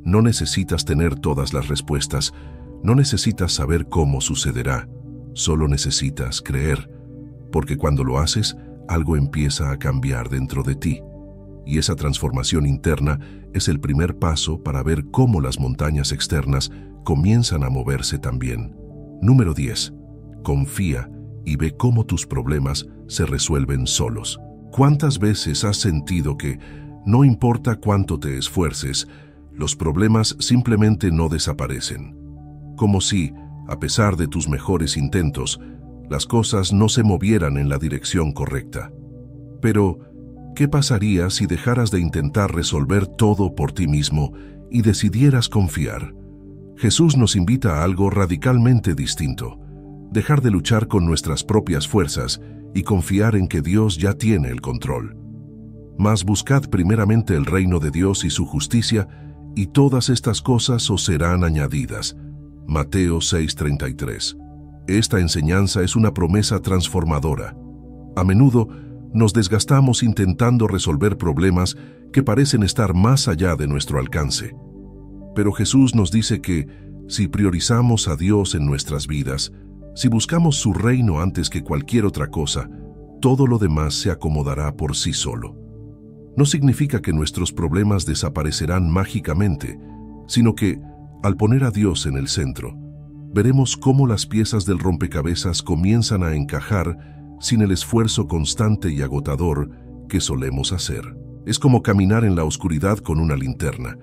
No necesitas tener todas las respuestas, no necesitas saber cómo sucederá, solo necesitas creer, porque cuando lo haces, algo empieza a cambiar dentro de ti. Y esa transformación interna es el primer paso para ver cómo las montañas externas comienzan a moverse también. Número 10. Confía y ve cómo tus problemas se resuelven solos. ¿Cuántas veces has sentido que, no importa cuánto te esfuerces, los problemas simplemente no desaparecen? Como si, a pesar de tus mejores intentos, las cosas no se movieran en la dirección correcta. Pero, ¿qué pasaría si dejaras de intentar resolver todo por ti mismo y decidieras confiar? Jesús nos invita a algo radicalmente distinto: dejar de luchar con nuestras propias fuerzas y confiar en que Dios ya tiene el control. Mas buscad primeramente el reino de Dios y su justicia, y todas estas cosas os serán añadidas. Mateo 6:33. Esta enseñanza es una promesa transformadora. A menudo nos desgastamos intentando resolver problemas que parecen estar más allá de nuestro alcance. Pero Jesús nos dice que, si priorizamos a Dios en nuestras vidas, si buscamos su reino antes que cualquier otra cosa, todo lo demás se acomodará por sí solo. No significa que nuestros problemas desaparecerán mágicamente, sino que, al poner a Dios en el centro, veremos cómo las piezas del rompecabezas comienzan a encajar sin el esfuerzo constante y agotador que solemos hacer. Es como caminar en la oscuridad con una linterna.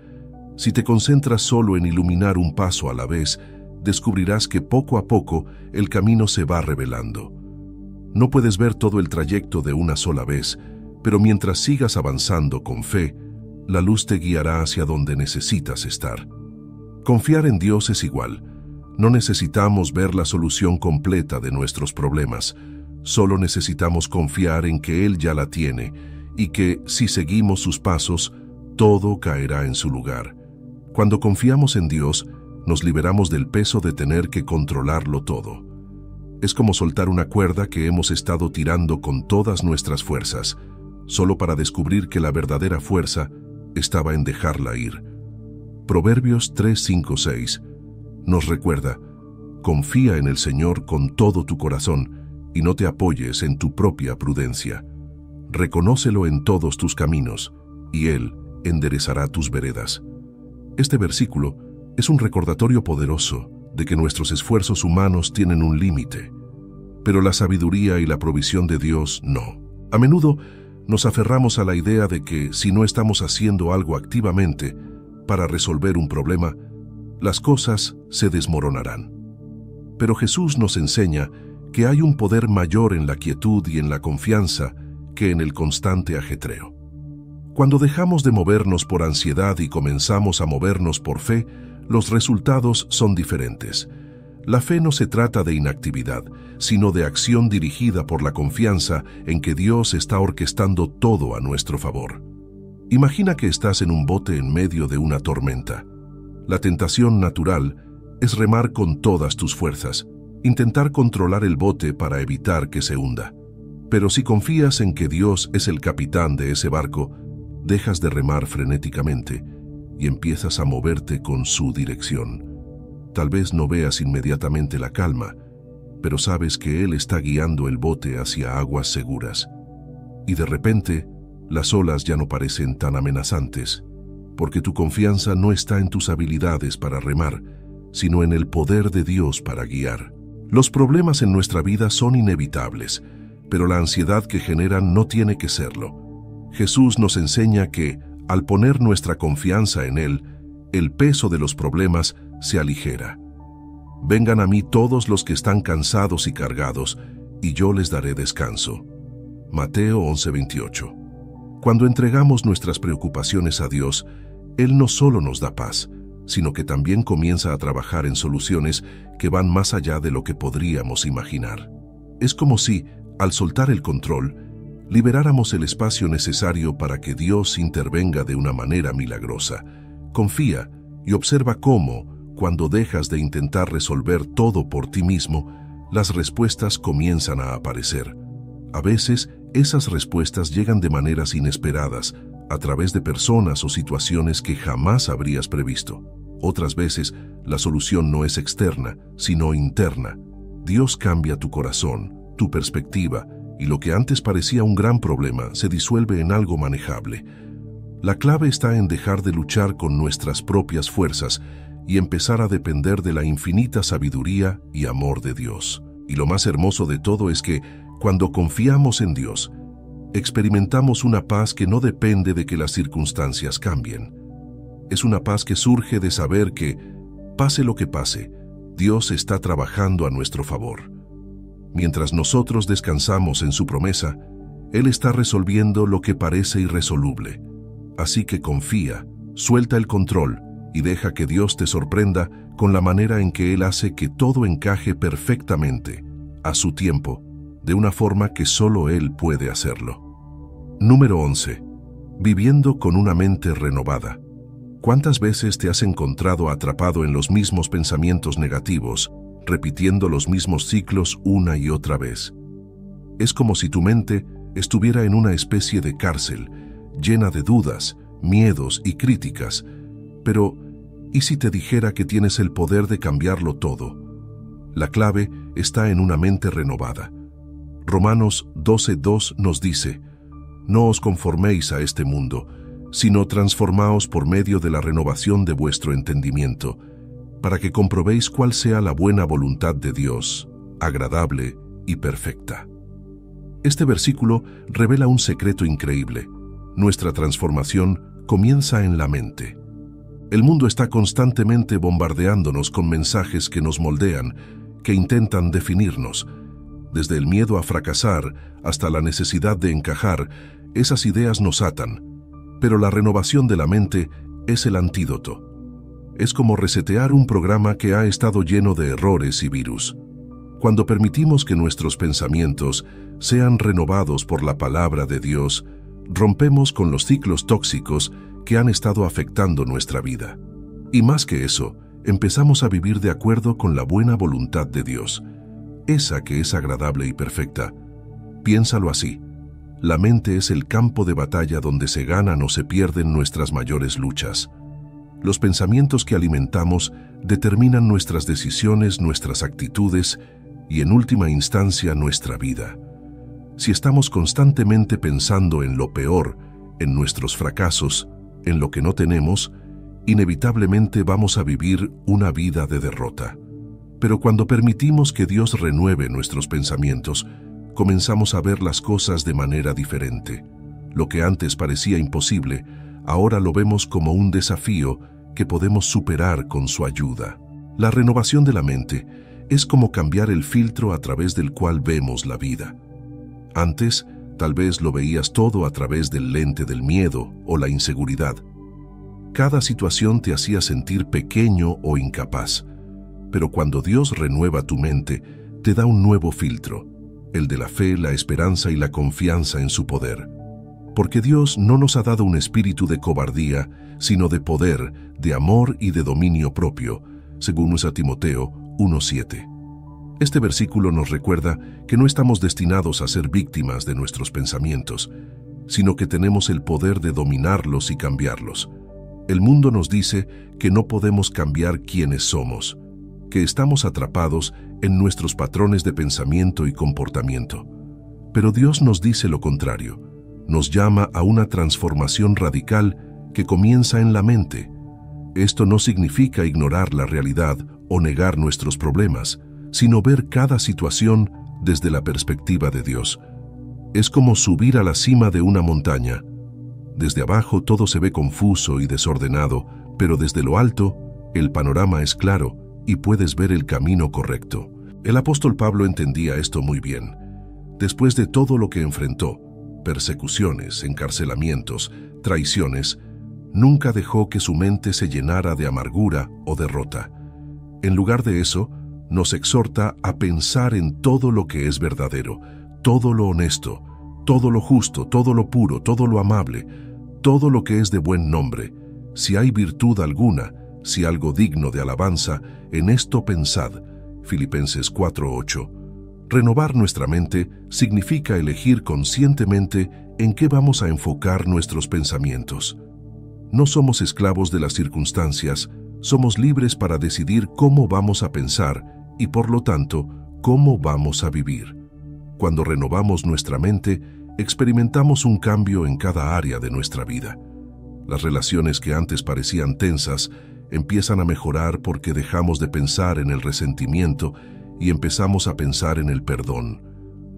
Si te concentras solo en iluminar un paso a la vez, descubrirás que poco a poco el camino se va revelando. No puedes ver todo el trayecto de una sola vez, pero mientras sigas avanzando con fe, la luz te guiará hacia donde necesitas estar. Confiar en Dios es igual. No necesitamos ver la solución completa de nuestros problemas, solo necesitamos confiar en que Él ya la tiene y que, si seguimos sus pasos, todo caerá en su lugar. Cuando confiamos en Dios, nos liberamos del peso de tener que controlarlo todo. Es como soltar una cuerda que hemos estado tirando con todas nuestras fuerzas, solo para descubrir que la verdadera fuerza estaba en dejarla ir. Proverbios 3, 5, 6 nos recuerda: confía en el Señor con todo tu corazón y no te apoyes en tu propia prudencia. Reconócelo en todos tus caminos, y Él enderezará tus veredas. Este versículo es un recordatorio poderoso de que nuestros esfuerzos humanos tienen un límite, pero la sabiduría y la provisión de Dios no. A menudo nos aferramos a la idea de que si no estamos haciendo algo activamente para resolver un problema, las cosas se desmoronarán. Pero Jesús nos enseña que hay un poder mayor en la quietud y en la confianza que en el constante ajetreo. Cuando dejamos de movernos por ansiedad y comenzamos a movernos por fe, los resultados son diferentes. La fe no se trata de inactividad, sino de acción dirigida por la confianza en que Dios está orquestando todo a nuestro favor. Imagina que estás en un bote en medio de una tormenta. La tentación natural es remar con todas tus fuerzas, intentar controlar el bote para evitar que se hunda. Pero si confías en que Dios es el capitán de ese barco, dejas de remar frenéticamente y empiezas a moverte con su dirección. Tal vez no veas inmediatamente la calma, pero sabes que Él está guiando el bote hacia aguas seguras. Y de repente, las olas ya no parecen tan amenazantes, porque tu confianza no está en tus habilidades para remar, sino en el poder de Dios para guiar. Los problemas en nuestra vida son inevitables, pero la ansiedad que generan no tiene que serlo. Jesús nos enseña que, al poner nuestra confianza en Él, el peso de los problemas se aligera. Vengan a mí todos los que están cansados y cargados, y yo les daré descanso. Mateo 11:28. Cuando entregamos nuestras preocupaciones a Dios, Él no solo nos da paz, sino que también comienza a trabajar en soluciones que van más allá de lo que podríamos imaginar. Es como si, al soltar el control, liberáramos el espacio necesario para que Dios intervenga de una manera milagrosa. Confía y observa cómo, cuando dejas de intentar resolver todo por ti mismo, las respuestas comienzan a aparecer. A veces, esas respuestas llegan de maneras inesperadas, a través de personas o situaciones que jamás habrías previsto. Otras veces, la solución no es externa, sino interna. Dios cambia tu corazón, tu perspectiva, y lo que antes parecía un gran problema se disuelve en algo manejable. La clave está en dejar de luchar con nuestras propias fuerzas y empezar a depender de la infinita sabiduría y amor de Dios. Y lo más hermoso de todo es que, cuando confiamos en Dios, experimentamos una paz que no depende de que las circunstancias cambien. Es una paz que surge de saber que, pase lo que pase, Dios está trabajando a nuestro favor. Mientras nosotros descansamos en su promesa, Él está resolviendo lo que parece irresoluble. Así que confía, suelta el control y deja que Dios te sorprenda con la manera en que Él hace que todo encaje perfectamente, a su tiempo, de una forma que solo Él puede hacerlo. Número 11. Viviendo con una mente renovada. ¿Cuántas veces te has encontrado atrapado en los mismos pensamientos negativos, repitiendo los mismos ciclos una y otra vez? Es como si tu mente estuviera en una especie de cárcel, llena de dudas, miedos y críticas. Pero, ¿y si te dijera que tienes el poder de cambiarlo todo? La clave está en una mente renovada. Romanos 12:2 nos dice: no os conforméis a este mundo, sino transformaos por medio de la renovación de vuestro entendimiento, para que comprobéis cuál sea la buena voluntad de Dios, agradable y perfecta. Este versículo revela un secreto increíble. Nuestra transformación comienza en la mente. El mundo está constantemente bombardeándonos con mensajes que nos moldean, que intentan definirnos. Desde el miedo a fracasar hasta la necesidad de encajar, esas ideas nos atan. Pero la renovación de la mente es el antídoto. Es como resetear un programa que ha estado lleno de errores y virus. Cuando permitimos que nuestros pensamientos sean renovados por la palabra de Dios, rompemos con los ciclos tóxicos que han estado afectando nuestra vida. Y más que eso, empezamos a vivir de acuerdo con la buena voluntad de Dios, esa que es agradable y perfecta. Piénsalo así. La mente es el campo de batalla donde se ganan o se pierden nuestras mayores luchas. Los pensamientos que alimentamos determinan nuestras decisiones, nuestras actitudes y, en última instancia, nuestra vida. Si estamos constantemente pensando en lo peor, en nuestros fracasos, en lo que no tenemos, inevitablemente vamos a vivir una vida de derrota. Pero cuando permitimos que Dios renueve nuestros pensamientos, comenzamos a ver las cosas de manera diferente. Lo que antes parecía imposible, ahora lo vemos como un desafío que podemos superar con su ayuda. La renovación de la mente es como cambiar el filtro a través del cual vemos la vida. Antes, tal vez lo veías todo a través del lente del miedo o la inseguridad. Cada situación te hacía sentir pequeño o incapaz. Pero cuando Dios renueva tu mente, te da un nuevo filtro, el de la fe, la esperanza y la confianza en su poder. Porque Dios no nos ha dado un espíritu de cobardía, sino de poder, de amor y de dominio propio, según 1 Timoteo 1:7. Este versículo nos recuerda que no estamos destinados a ser víctimas de nuestros pensamientos, sino que tenemos el poder de dominarlos y cambiarlos. El mundo nos dice que no podemos cambiar quiénes somos, que estamos atrapados en nuestros patrones de pensamiento y comportamiento. Pero Dios nos dice lo contrario. Nos llama a una transformación radical que comienza en la mente. Esto no significa ignorar la realidad o negar nuestros problemas, sino ver cada situación desde la perspectiva de Dios. Es como subir a la cima de una montaña. Desde abajo todo se ve confuso y desordenado, pero desde lo alto el panorama es claro y puedes ver el camino correcto. El apóstol Pablo entendía esto muy bien. Después de todo lo que enfrentó, persecuciones, encarcelamientos, traiciones, nunca dejó que su mente se llenara de amargura o derrota. En lugar de eso, nos exhorta a pensar en todo lo que es verdadero, todo lo honesto, todo lo justo, todo lo puro, todo lo amable, todo lo que es de buen nombre. Si hay virtud alguna, si algo digno de alabanza, en esto pensad. Filipenses 4:8. Renovar nuestra mente significa elegir conscientemente en qué vamos a enfocar nuestros pensamientos. No somos esclavos de las circunstancias, somos libres para decidir cómo vamos a pensar y, por lo tanto, cómo vamos a vivir. Cuando renovamos nuestra mente, experimentamos un cambio en cada área de nuestra vida. Las relaciones que antes parecían tensas empiezan a mejorar porque dejamos de pensar en el resentimiento y empezamos a pensar en el perdón.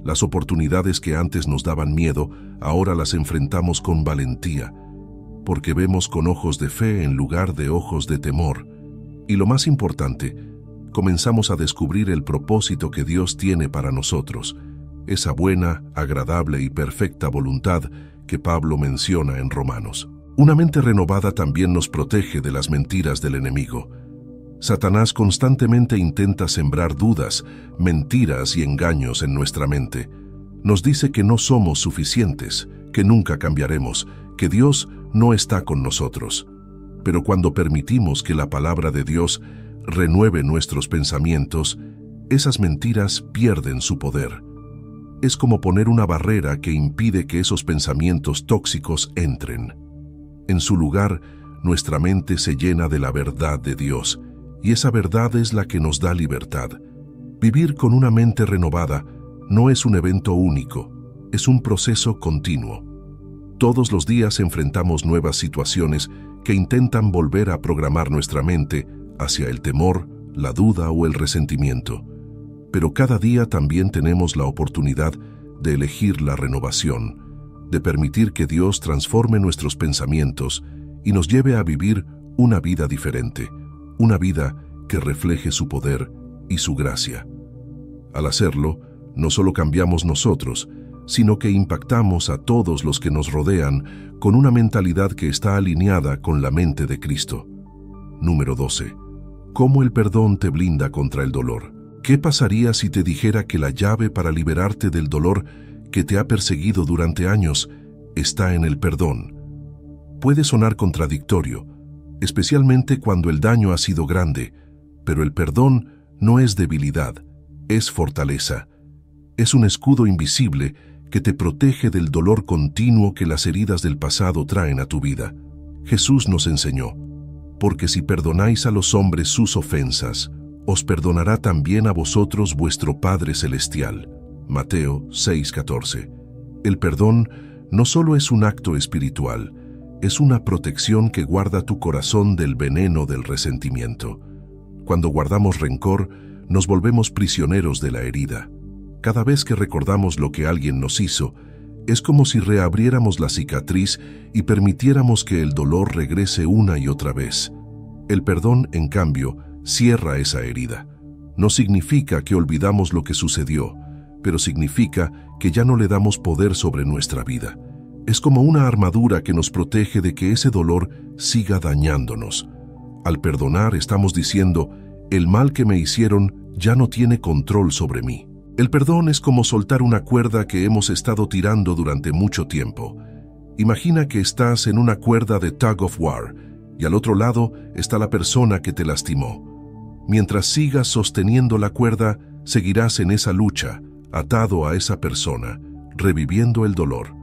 Las oportunidades que antes nos daban miedo, ahora las enfrentamos con valentía, porque vemos con ojos de fe en lugar de ojos de temor. Y lo más importante, comenzamos a descubrir el propósito que Dios tiene para nosotros, esa buena, agradable y perfecta voluntad que Pablo menciona en Romanos. Una mente renovada también nos protege de las mentiras del enemigo. Satanás constantemente intenta sembrar dudas, mentiras y engaños en nuestra mente. Nos dice que no somos suficientes, que nunca cambiaremos, que Dios no está con nosotros. Pero cuando permitimos que la palabra de Dios renueve nuestros pensamientos, esas mentiras pierden su poder. Es como poner una barrera que impide que esos pensamientos tóxicos entren. En su lugar, nuestra mente se llena de la verdad de Dios, y esa verdad es la que nos da libertad. Vivir con una mente renovada no es un evento único, es un proceso continuo. Todos los días enfrentamos nuevas situaciones que intentan volver a programar nuestra mente hacia el temor, la duda o el resentimiento. Pero cada día también tenemos la oportunidad de elegir la renovación, de permitir que Dios transforme nuestros pensamientos y nos lleve a vivir una vida diferente, una vida que refleje su poder y su gracia. Al hacerlo, no solo cambiamos nosotros, sino que impactamos a todos los que nos rodean con una mentalidad que está alineada con la mente de Cristo. Número 12. ¿Cómo el perdón te blinda contra el dolor? ¿Qué pasaría si te dijera que la llave para liberarte del dolor que te ha perseguido durante años está en el perdón. Puede sonar contradictorio, especialmente cuando el daño ha sido grande, pero el perdón no es debilidad, es fortaleza. Es un escudo invisible que te protege del dolor continuo que las heridas del pasado traen a tu vida. Jesús nos enseñó, porque si perdonáis a los hombres sus ofensas, os perdonará también a vosotros vuestro Padre Celestial. Mateo 6:14. El perdón no solo es un acto espiritual, es una protección que guarda tu corazón del veneno del resentimiento. Cuando guardamos rencor, nos volvemos prisioneros de la herida. Cada vez que recordamos lo que alguien nos hizo, es como si reabriéramos la cicatriz y permitiéramos que el dolor regrese una y otra vez. El perdón, en cambio, cierra esa herida. No significa que olvidamos lo que sucedió, pero significa que ya no le damos poder sobre nuestra vida. Es como una armadura que nos protege de que ese dolor siga dañándonos. Al perdonar estamos diciendo, el mal que me hicieron ya no tiene control sobre mí. El perdón es como soltar una cuerda que hemos estado tirando durante mucho tiempo. Imagina que estás en una cuerda de tug of war y al otro lado está la persona que te lastimó. Mientras sigas sosteniendo la cuerda, seguirás en esa lucha, atado a esa persona, reviviendo el dolor.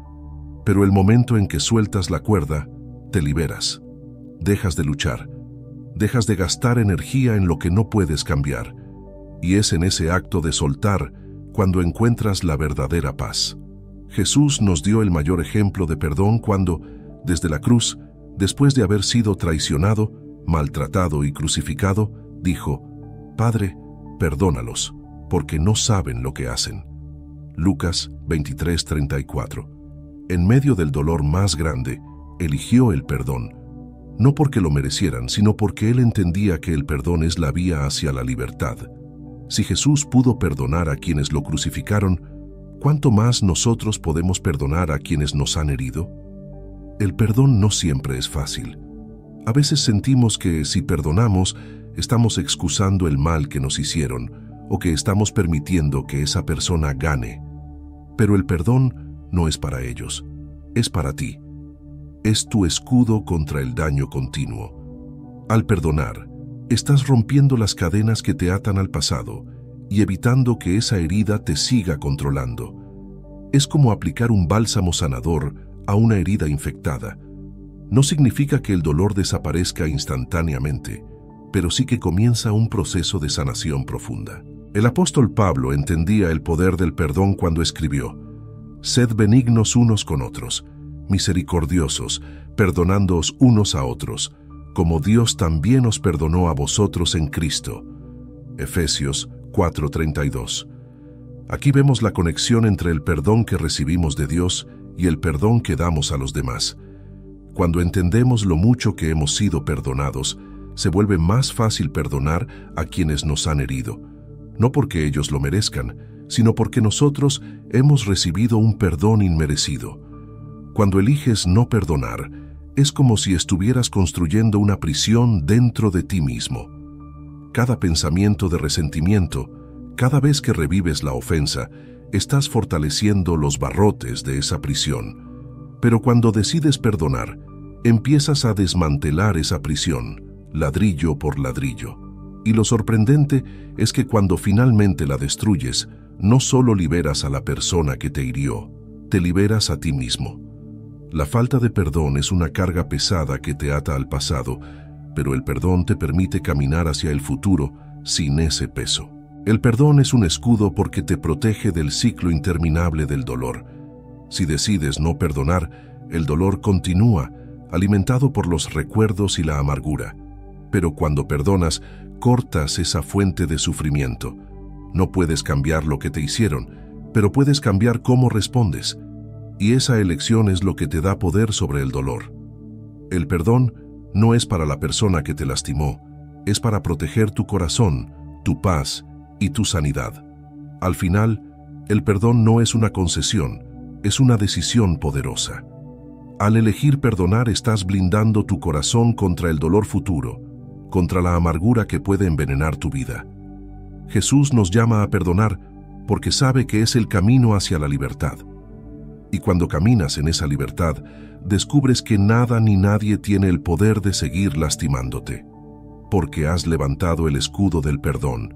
Pero el momento en que sueltas la cuerda, te liberas. Dejas de luchar. Dejas de gastar energía en lo que no puedes cambiar. Y es en ese acto de soltar cuando encuentras la verdadera paz. Jesús nos dio el mayor ejemplo de perdón cuando, desde la cruz, después de haber sido traicionado, maltratado y crucificado, dijo, «Padre, perdónalos, porque no saben lo que hacen». Lucas 23:34. En medio del dolor más grande, eligió el perdón, no porque lo merecieran, sino porque él entendía que el perdón es la vía hacia la libertad. Si Jesús pudo perdonar a quienes lo crucificaron, ¿cuánto más nosotros podemos perdonar a quienes nos han herido? El perdón no siempre es fácil. A veces sentimos que si perdonamos, estamos excusando el mal que nos hicieron o que estamos permitiendo que esa persona gane. Pero el perdón no es para ellos, es para ti. Es tu escudo contra el daño continuo. Al perdonar, estás rompiendo las cadenas que te atan al pasado y evitando que esa herida te siga controlando. Es como aplicar un bálsamo sanador a una herida infectada. No significa que el dolor desaparezca instantáneamente, pero sí que comienza un proceso de sanación profunda. El apóstol Pablo entendía el poder del perdón cuando escribió, «Sed benignos unos con otros, misericordiosos, perdonándoos unos a otros, como Dios también os perdonó a vosotros en Cristo». Efesios 4:32. Aquí vemos la conexión entre el perdón que recibimos de Dios y el perdón que damos a los demás. Cuando entendemos lo mucho que hemos sido perdonados, se vuelve más fácil perdonar a quienes nos han herido, no porque ellos lo merezcan, sino porque nosotros hemos recibido un perdón inmerecido. Cuando eliges no perdonar, es como si estuvieras construyendo una prisión dentro de ti mismo. Cada pensamiento de resentimiento, cada vez que revives la ofensa, estás fortaleciendo los barrotes de esa prisión. Pero cuando decides perdonar, empiezas a desmantelar esa prisión, ladrillo por ladrillo. Y lo sorprendente es que cuando finalmente la destruyes, no solo liberas a la persona que te hirió, te liberas a ti mismo. La falta de perdón es una carga pesada que te ata al pasado, pero el perdón te permite caminar hacia el futuro sin ese peso. El perdón es un escudo porque te protege del ciclo interminable del dolor. Si decides no perdonar, el dolor continúa, alimentado por los recuerdos y la amargura. Pero cuando perdonas, cortas esa fuente de sufrimiento. No puedes cambiar lo que te hicieron, pero puedes cambiar cómo respondes. Y esa elección es lo que te da poder sobre el dolor. El perdón no es para la persona que te lastimó, es para proteger tu corazón, tu paz y tu sanidad. Al final, el perdón no es una concesión, es una decisión poderosa. Al elegir perdonar estás blindando tu corazón contra el dolor futuro, contra la amargura que puede envenenar tu vida. Jesús nos llama a perdonar porque sabe que es el camino hacia la libertad. Y cuando caminas en esa libertad, descubres que nada ni nadie tiene el poder de seguir lastimándote, porque has levantado el escudo del perdón,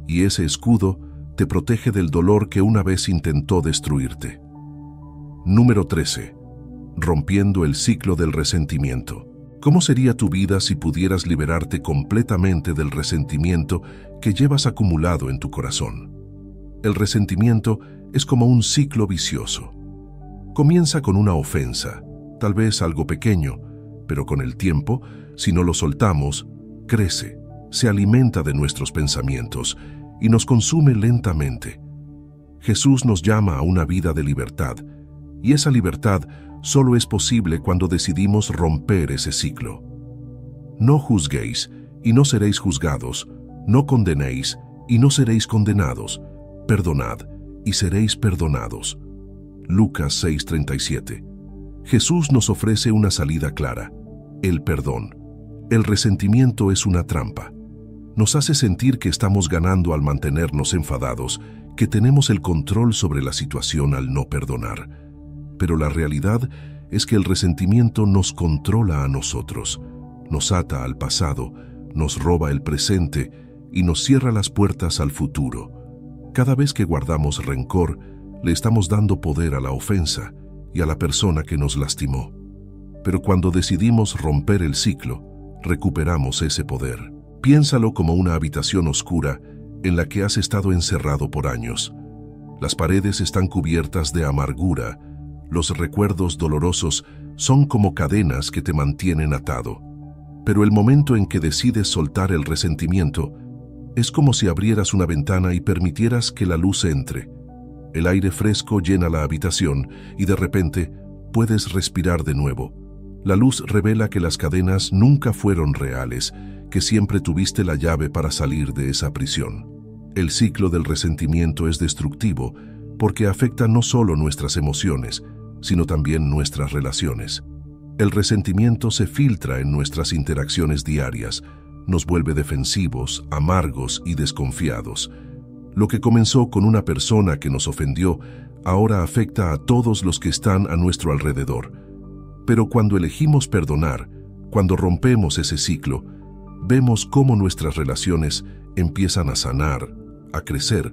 y ese escudo te protege del dolor que una vez intentó destruirte. Número 13. Rompiendo el ciclo del resentimiento. ¿Cómo sería tu vida si pudieras liberarte completamente del resentimiento que llevas acumulado en tu corazón? El resentimiento es como un ciclo vicioso. Comienza con una ofensa, tal vez algo pequeño, pero con el tiempo, si no lo soltamos, crece, se alimenta de nuestros pensamientos y nos consume lentamente. Jesús nos llama a una vida de libertad, y esa libertad solo es posible cuando decidimos romper ese ciclo. No juzguéis, y no seréis juzgados, no condenéis, y no seréis condenados, perdonad, y seréis perdonados. Lucas 6:37. Jesús nos ofrece una salida clara: el perdón. El resentimiento es una trampa. Nos hace sentir que estamos ganando al mantenernos enfadados, que tenemos el control sobre la situación al no perdonar. Pero la realidad es que el resentimiento nos controla a nosotros, nos ata al pasado, nos roba el presente y nos cierra las puertas al futuro. Cada vez que guardamos rencor, le estamos dando poder a la ofensa y a la persona que nos lastimó. Pero cuando decidimos romper el ciclo, recuperamos ese poder. Piénsalo como una habitación oscura en la que has estado encerrado por años. Las paredes están cubiertas de amargura, los recuerdos dolorosos son como cadenas que te mantienen atado. Pero el momento en que decides soltar el resentimiento, es como si abrieras una ventana y permitieras que la luz entre. El aire fresco llena la habitación y de repente puedes respirar de nuevo. La luz revela que las cadenas nunca fueron reales, que siempre tuviste la llave para salir de esa prisión. El ciclo del resentimiento es destructivo porque afecta no solo nuestras emociones, sino también nuestras relaciones. El resentimiento se filtra en nuestras interacciones diarias, nos vuelve defensivos, amargos y desconfiados. Lo que comenzó con una persona que nos ofendió, ahora afecta a todos los que están a nuestro alrededor. Pero cuando elegimos perdonar, cuando rompemos ese ciclo, vemos cómo nuestras relaciones empiezan a sanar, a crecer,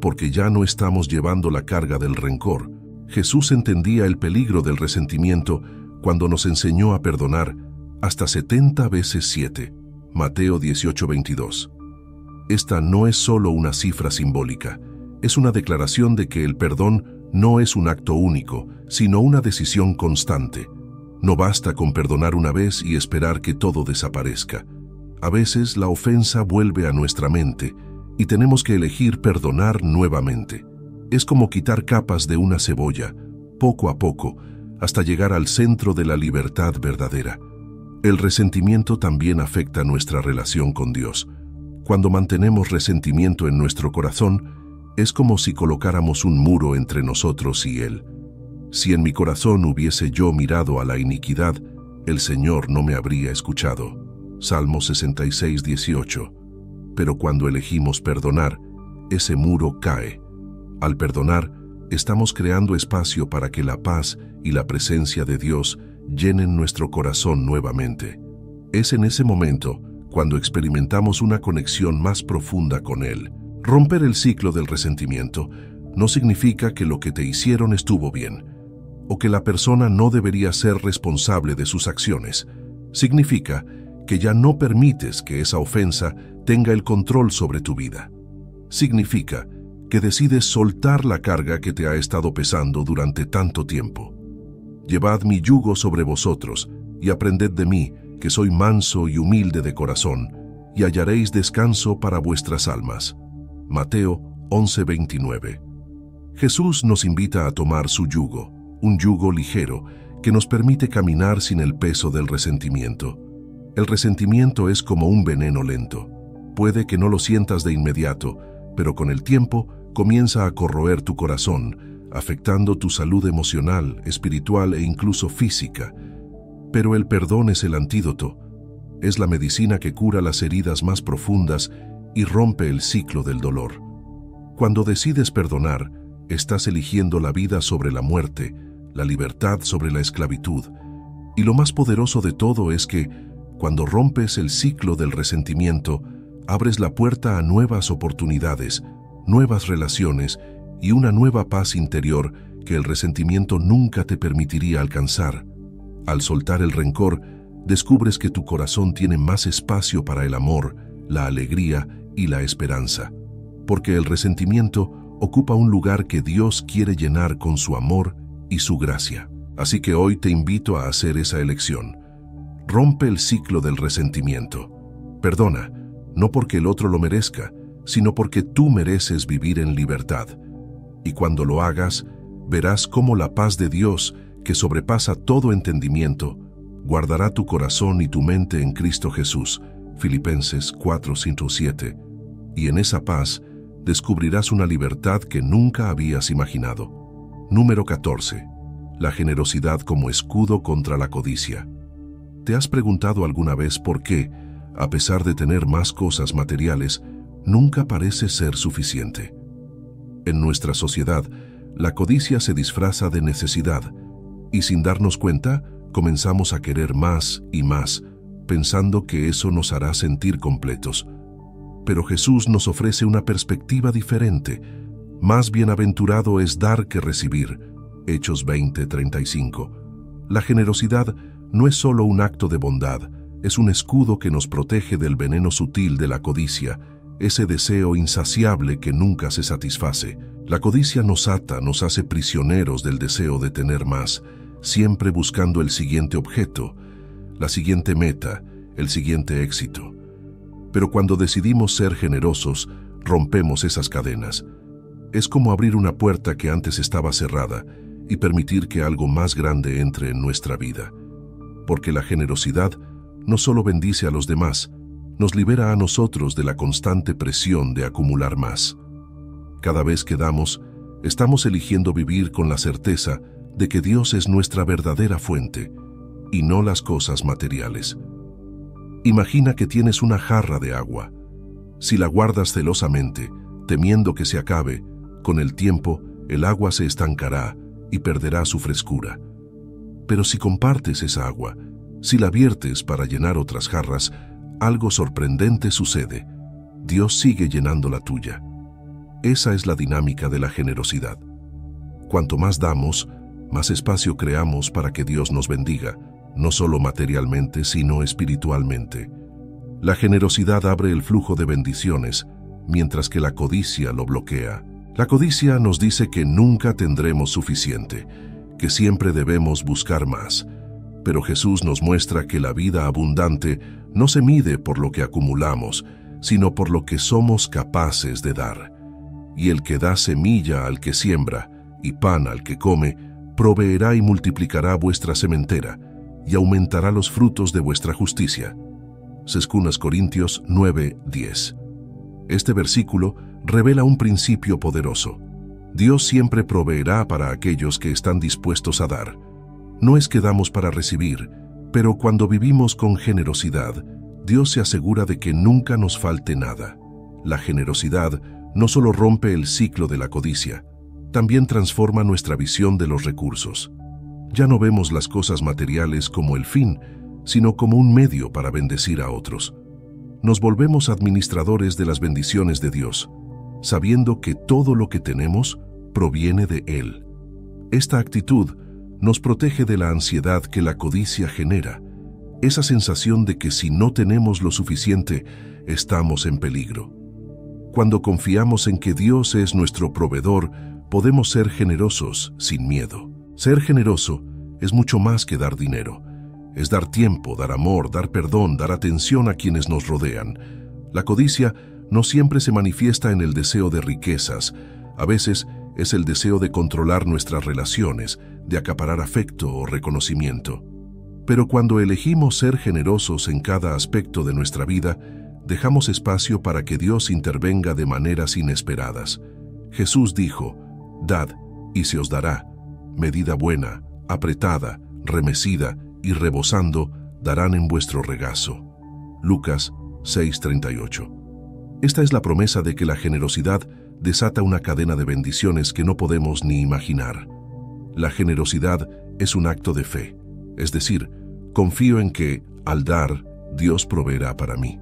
porque ya no estamos llevando la carga del rencor. Jesús entendía el peligro del resentimiento cuando nos enseñó a perdonar hasta 70 veces 7. Mateo 18:22. Esta no es solo una cifra simbólica, es una declaración de que el perdón no es un acto único, sino una decisión constante. No basta con perdonar una vez y esperar que todo desaparezca. A veces la ofensa vuelve a nuestra mente y tenemos que elegir perdonar nuevamente. Es como quitar capas de una cebolla, poco a poco, hasta llegar al centro de la libertad verdadera. El resentimiento también afecta nuestra relación con Dios. Cuando mantenemos resentimiento en nuestro corazón, es como si colocáramos un muro entre nosotros y Él. Si en mi corazón hubiese yo mirado a la iniquidad, el Señor no me habría escuchado. Salmo 66:18. Pero cuando elegimos perdonar, ese muro cae. Al perdonar, estamos creando espacio para que la paz y la presencia de Dios llenen nuestro corazón nuevamente. Es en ese momento cuando experimentamos una conexión más profunda con Él. Romper el ciclo del resentimiento no significa que lo que te hicieron estuvo bien, o que la persona no debería ser responsable de sus acciones. Significa que ya no permites que esa ofensa tenga el control sobre tu vida. Significa que decides soltar la carga que te ha estado pesando durante tanto tiempo. Llevad mi yugo sobre vosotros y aprended de mí, que soy manso y humilde de corazón, y hallaréis descanso para vuestras almas. Mateo 11:29. Jesús nos invita a tomar su yugo, un yugo ligero que nos permite caminar sin el peso del resentimiento. El resentimiento es como un veneno lento. Puede que no lo sientas de inmediato, pero con el tiempo comienza a corroer tu corazón, afectando tu salud emocional, espiritual e incluso física. Pero el perdón es el antídoto. Es la medicina que cura las heridas más profundas y rompe el ciclo del dolor. Cuando decides perdonar, estás eligiendo la vida sobre la muerte, la libertad sobre la esclavitud. Y lo más poderoso de todo es que, cuando rompes el ciclo del resentimiento, abres la puerta a nuevas oportunidades, nuevas relaciones y una nueva paz interior que el resentimiento nunca te permitiría alcanzar. Al soltar el rencor, descubres que tu corazón tiene más espacio para el amor, la alegría y la esperanza, porque el resentimiento ocupa un lugar que Dios quiere llenar con su amor y su gracia. Así que hoy te invito a hacer esa elección. Rompe el ciclo del resentimiento. Perdona, no porque el otro lo merezca, sino porque tú mereces vivir en libertad. Y cuando lo hagas, verás cómo la paz de Dios, que sobrepasa todo entendimiento, guardará tu corazón y tu mente en Cristo Jesús. Filipenses 4:5-7. Y en esa paz descubrirás una libertad que nunca habías imaginado. Número 14. La generosidad como escudo contra la codicia. ¿Te has preguntado alguna vez por qué, a pesar de tener más cosas materiales, nunca parece ser suficiente? En nuestra sociedad, la codicia se disfraza de necesidad, y sin darnos cuenta, comenzamos a querer más y más, pensando que eso nos hará sentir completos. Pero Jesús nos ofrece una perspectiva diferente. Más bienaventurado es dar que recibir. Hechos 20:35. La generosidad no es solo un acto de bondad, es un escudo que nos protege del veneno sutil de la codicia, ese deseo insaciable que nunca se satisface. La codicia nos ata, nos hace prisioneros del deseo de tener más, siempre buscando el siguiente objeto, la siguiente meta, el siguiente éxito. Pero cuando decidimos ser generosos, rompemos esas cadenas. Es como abrir una puerta que antes estaba cerrada y permitir que algo más grande entre en nuestra vida. Porque la generosidad no solo bendice a los demás, nos libera a nosotros de la constante presión de acumular más. Cada vez que damos, estamos eligiendo vivir con la certeza de que Dios es nuestra verdadera fuente y no las cosas materiales. Imagina que tienes una jarra de agua. Si la guardas celosamente, temiendo que se acabe, con el tiempo el agua se estancará y perderá su frescura. Pero si compartes esa agua, si la viertes para llenar otras jarras, algo sorprendente sucede. Dios sigue llenando la tuya. Esa es la dinámica de la generosidad. Cuanto más damos, más espacio creamos para que Dios nos bendiga, no solo materialmente, sino espiritualmente. La generosidad abre el flujo de bendiciones, mientras que la codicia lo bloquea. La codicia nos dice que nunca tendremos suficiente, que siempre debemos buscar más. Pero Jesús nos muestra que la vida abundante no se mide por lo que acumulamos, sino por lo que somos capaces de dar. Y el que da semilla al que siembra y pan al que come, proveerá y multiplicará vuestra sementera, y aumentará los frutos de vuestra justicia. 2 Corintios 9:10. Este versículo revela un principio poderoso. Dios siempre proveerá para aquellos que están dispuestos a dar. No es que damos para recibir, pero cuando vivimos con generosidad, Dios se asegura de que nunca nos falte nada. La generosidad no solo rompe el ciclo de la codicia, también transforma nuestra visión de los recursos. Ya no vemos las cosas materiales como el fin, sino como un medio para bendecir a otros. Nos volvemos administradores de las bendiciones de Dios, sabiendo que todo lo que tenemos proviene de Él. Esta actitud nos protege de la ansiedad que la codicia genera, esa sensación de que si no tenemos lo suficiente, estamos en peligro. Cuando confiamos en que Dios es nuestro proveedor, podemos ser generosos sin miedo. Ser generoso es mucho más que dar dinero. Es dar tiempo, dar amor, dar perdón, dar atención a quienes nos rodean. La codicia no siempre se manifiesta en el deseo de riquezas. A veces es el deseo de controlar nuestras relaciones, de acaparar afecto o reconocimiento. Pero cuando elegimos ser generosos en cada aspecto de nuestra vida, dejamos espacio para que Dios intervenga de maneras inesperadas. Jesús dijo: «Dad, y se os dará. Medida buena, apretada, remecida y rebosando, darán en vuestro regazo». Lucas 6:38. Esta es la promesa de que la generosidad desata una cadena de bendiciones que no podemos ni imaginar. La generosidad es un acto de fe, es decir, confío en que, al dar, Dios proveerá para mí.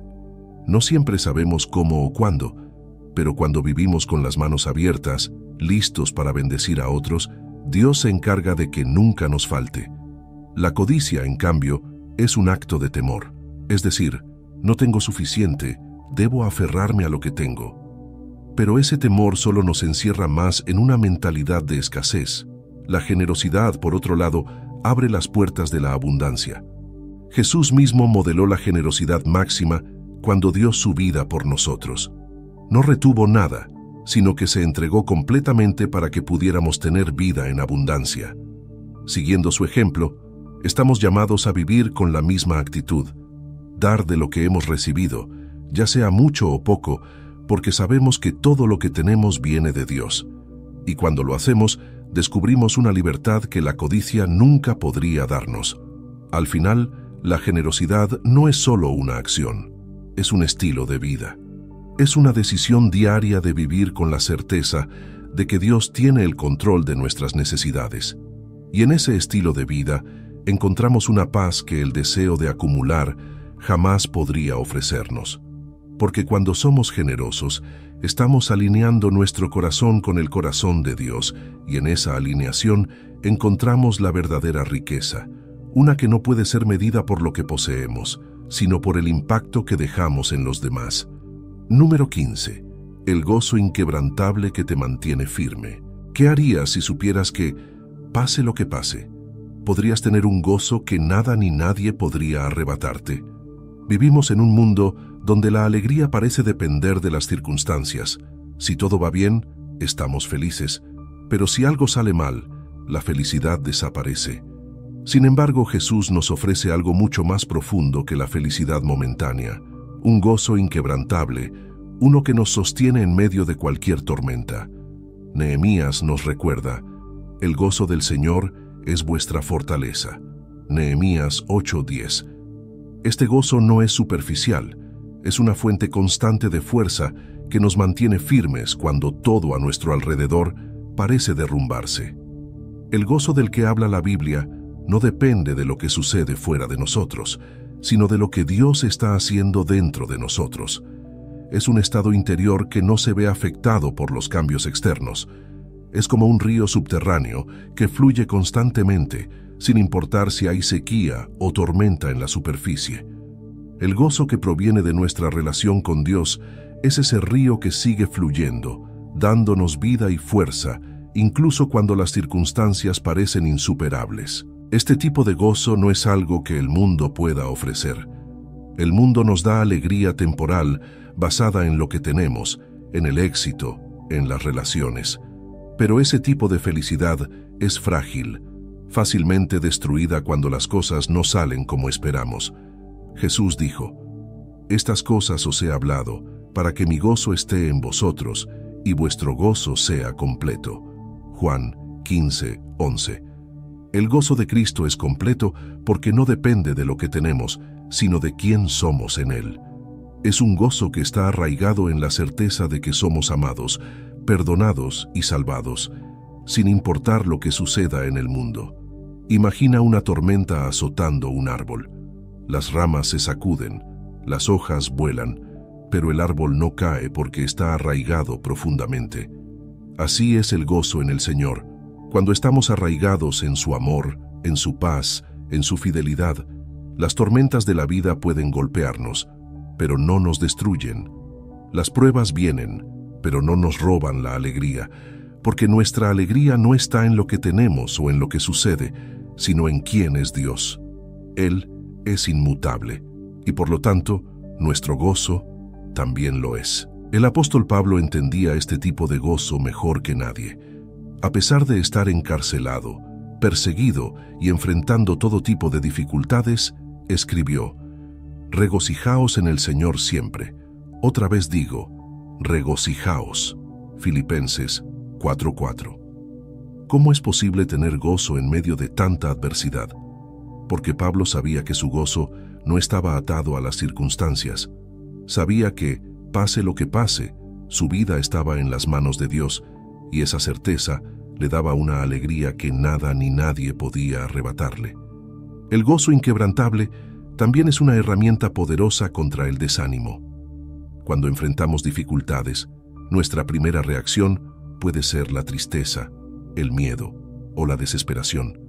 No siempre sabemos cómo o cuándo, pero cuando vivimos con las manos abiertas, listos para bendecir a otros, Dios se encarga de que nunca nos falte. La codicia, en cambio, es un acto de temor, es decir, no tengo suficiente, debo aferrarme a lo que tengo. Pero ese temor solo nos encierra más en una mentalidad de escasez. La generosidad, por otro lado, abre las puertas de la abundancia. Jesús mismo modeló la generosidad máxima cuando dio su vida por nosotros. No retuvo nada, sino que se entregó completamente para que pudiéramos tener vida en abundancia. Siguiendo su ejemplo, estamos llamados a vivir con la misma actitud, dar de lo que hemos recibido, ya sea mucho o poco, porque sabemos que todo lo que tenemos viene de Dios. Y cuando lo hacemos, descubrimos una libertad que la codicia nunca podría darnos. Al final, la generosidad no es solo una acción, es un estilo de vida. Es una decisión diaria de vivir con la certeza de que Dios tiene el control de nuestras necesidades. Y en ese estilo de vida encontramos una paz que el deseo de acumular jamás podría ofrecernos. Porque cuando somos generosos, estamos alineando nuestro corazón con el corazón de Dios, y en esa alineación encontramos la verdadera riqueza, una que no puede ser medida por lo que poseemos, sino por el impacto que dejamos en los demás. Número 15. El gozo inquebrantable que te mantiene firme. ¿Qué harías si supieras que, pase lo que pase, podrías tener un gozo que nada ni nadie podría arrebatarte? Vivimos en un mundo donde la alegría parece depender de las circunstancias. Si todo va bien, estamos felices, pero si algo sale mal, la felicidad desaparece. Sin embargo, Jesús nos ofrece algo mucho más profundo que la felicidad momentánea, un gozo inquebrantable, uno que nos sostiene en medio de cualquier tormenta. Nehemías nos recuerda, el gozo del Señor es vuestra fortaleza. Nehemías 8:10. Este gozo no es superficial, es una fuente constante de fuerza que nos mantiene firmes cuando todo a nuestro alrededor parece derrumbarse. El gozo del que habla la Biblia no depende de lo que sucede fuera de nosotros, sino de lo que Dios está haciendo dentro de nosotros. Es un estado interior que no se ve afectado por los cambios externos. Es como un río subterráneo que fluye constantemente, sin importar si hay sequía o tormenta en la superficie. El gozo que proviene de nuestra relación con Dios es ese río que sigue fluyendo, dándonos vida y fuerza, incluso cuando las circunstancias parecen insuperables. Este tipo de gozo no es algo que el mundo pueda ofrecer. El mundo nos da alegría temporal basada en lo que tenemos, en el éxito, en las relaciones. Pero ese tipo de felicidad es frágil, fácilmente destruida cuando las cosas no salen como esperamos. Jesús dijo, «Estas cosas os he hablado, para que mi gozo esté en vosotros y vuestro gozo sea completo». Juan 15:11. El gozo de Cristo es completo porque no depende de lo que tenemos, sino de quién somos en Él. Es un gozo que está arraigado en la certeza de que somos amados, perdonados y salvados, sin importar lo que suceda en el mundo. Imagina una tormenta azotando un árbol. Las ramas se sacuden, las hojas vuelan, pero el árbol no cae porque está arraigado profundamente. Así es el gozo en el Señor. Cuando estamos arraigados en su amor, en su paz, en su fidelidad, las tormentas de la vida pueden golpearnos, pero no nos destruyen. Las pruebas vienen, pero no nos roban la alegría, porque nuestra alegría no está en lo que tenemos o en lo que sucede, sino en quién es Dios. Él es inmutable, y por lo tanto, nuestro gozo también lo es. El apóstol Pablo entendía este tipo de gozo mejor que nadie. A pesar de estar encarcelado, perseguido y enfrentando todo tipo de dificultades, escribió, «Regocijaos en el Señor siempre. Otra vez digo, regocijaos». Filipenses 4:4. ¿Cómo es posible tener gozo en medio de tanta adversidad? Porque Pablo sabía que su gozo no estaba atado a las circunstancias. Sabía que, pase lo que pase, Su vida estaba en las manos de Dios, y esa certeza le daba una alegría que nada ni nadie podía arrebatarle. El gozo inquebrantable también es una herramienta poderosa contra el desánimo. Cuando enfrentamos dificultades, nuestra primera reacción puede ser la tristeza, el miedo o la desesperación.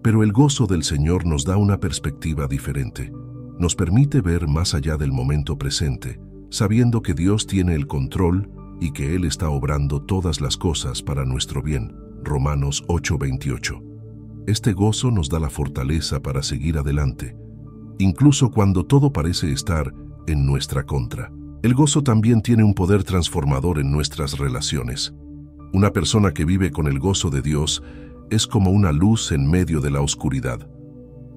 Pero el gozo del Señor nos da una perspectiva diferente. Nos permite ver más allá del momento presente, sabiendo que Dios tiene el control y que Él está obrando todas las cosas para nuestro bien. Romanos 8:28. Este gozo nos da la fortaleza para seguir adelante, incluso cuando todo parece estar en nuestra contra. El gozo también tiene un poder transformador en nuestras relaciones. Una persona que vive con el gozo de Dios es como una luz en medio de la oscuridad.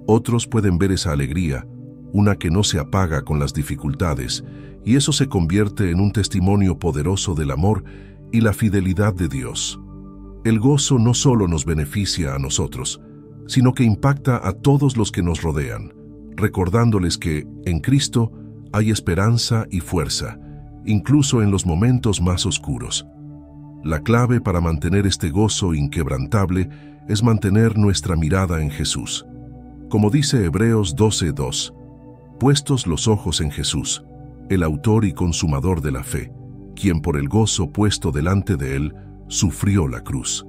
Otros pueden ver esa alegría, una que no se apaga con las dificultades, y eso se convierte en un testimonio poderoso del amor y la fidelidad de Dios. El gozo no solo nos beneficia a nosotros, sino que impacta a todos los que nos rodean, recordándoles que, en Cristo, hay esperanza y fuerza, incluso en los momentos más oscuros. La clave para mantener este gozo inquebrantable es mantener nuestra mirada en Jesús. Como dice Hebreos 12:2, puestos los ojos en Jesús, el autor y consumador de la fe, quien por el gozo puesto delante de él, sufrió la cruz.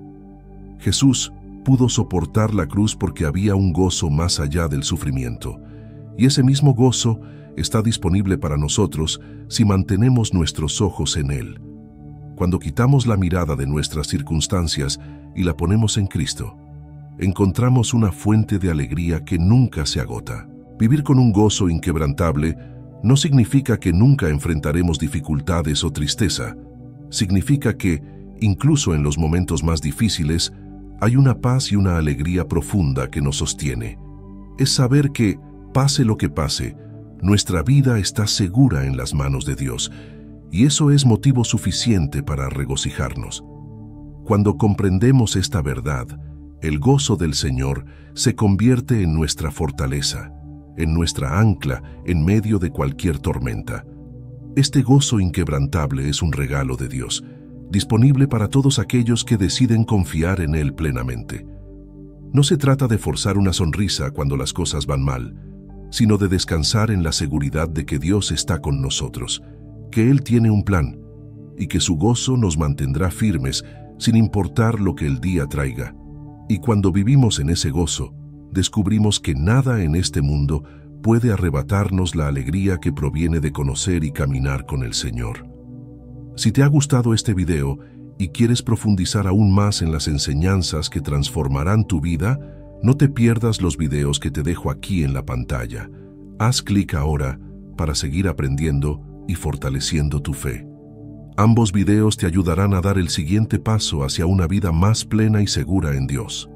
Jesús pudo soportar la cruz porque había un gozo más allá del sufrimiento, y ese mismo gozo está disponible para nosotros si mantenemos nuestros ojos en Él. Cuando quitamos la mirada de nuestras circunstancias y la ponemos en Cristo, encontramos una fuente de alegría que nunca se agota. Vivir con un gozo inquebrantable no significa que nunca enfrentaremos dificultades o tristeza. Significa que, incluso en los momentos más difíciles, hay una paz y una alegría profunda que nos sostiene. Es saber que, pase lo que pase, nuestra vida está segura en las manos de Dios, y eso es motivo suficiente para regocijarnos. Cuando comprendemos esta verdad, el gozo del Señor se convierte en nuestra fortaleza, en nuestra ancla en medio de cualquier tormenta. Este gozo inquebrantable es un regalo de Dios, disponible para todos aquellos que deciden confiar en Él plenamente. No se trata de forzar una sonrisa cuando las cosas van mal, sino de descansar en la seguridad de que Dios está con nosotros, que Él tiene un plan, y que su gozo nos mantendrá firmes sin importar lo que el día traiga. Y cuando vivimos en ese gozo, descubrimos que nada en este mundo puede arrebatarnos la alegría que proviene de conocer y caminar con el Señor. Si te ha gustado este video y quieres profundizar aún más en las enseñanzas que transformarán tu vida, no te pierdas los videos que te dejo aquí en la pantalla. Haz clic ahora para seguir aprendiendo y fortaleciendo tu fe. Ambos videos te ayudarán a dar el siguiente paso hacia una vida más plena y segura en Dios.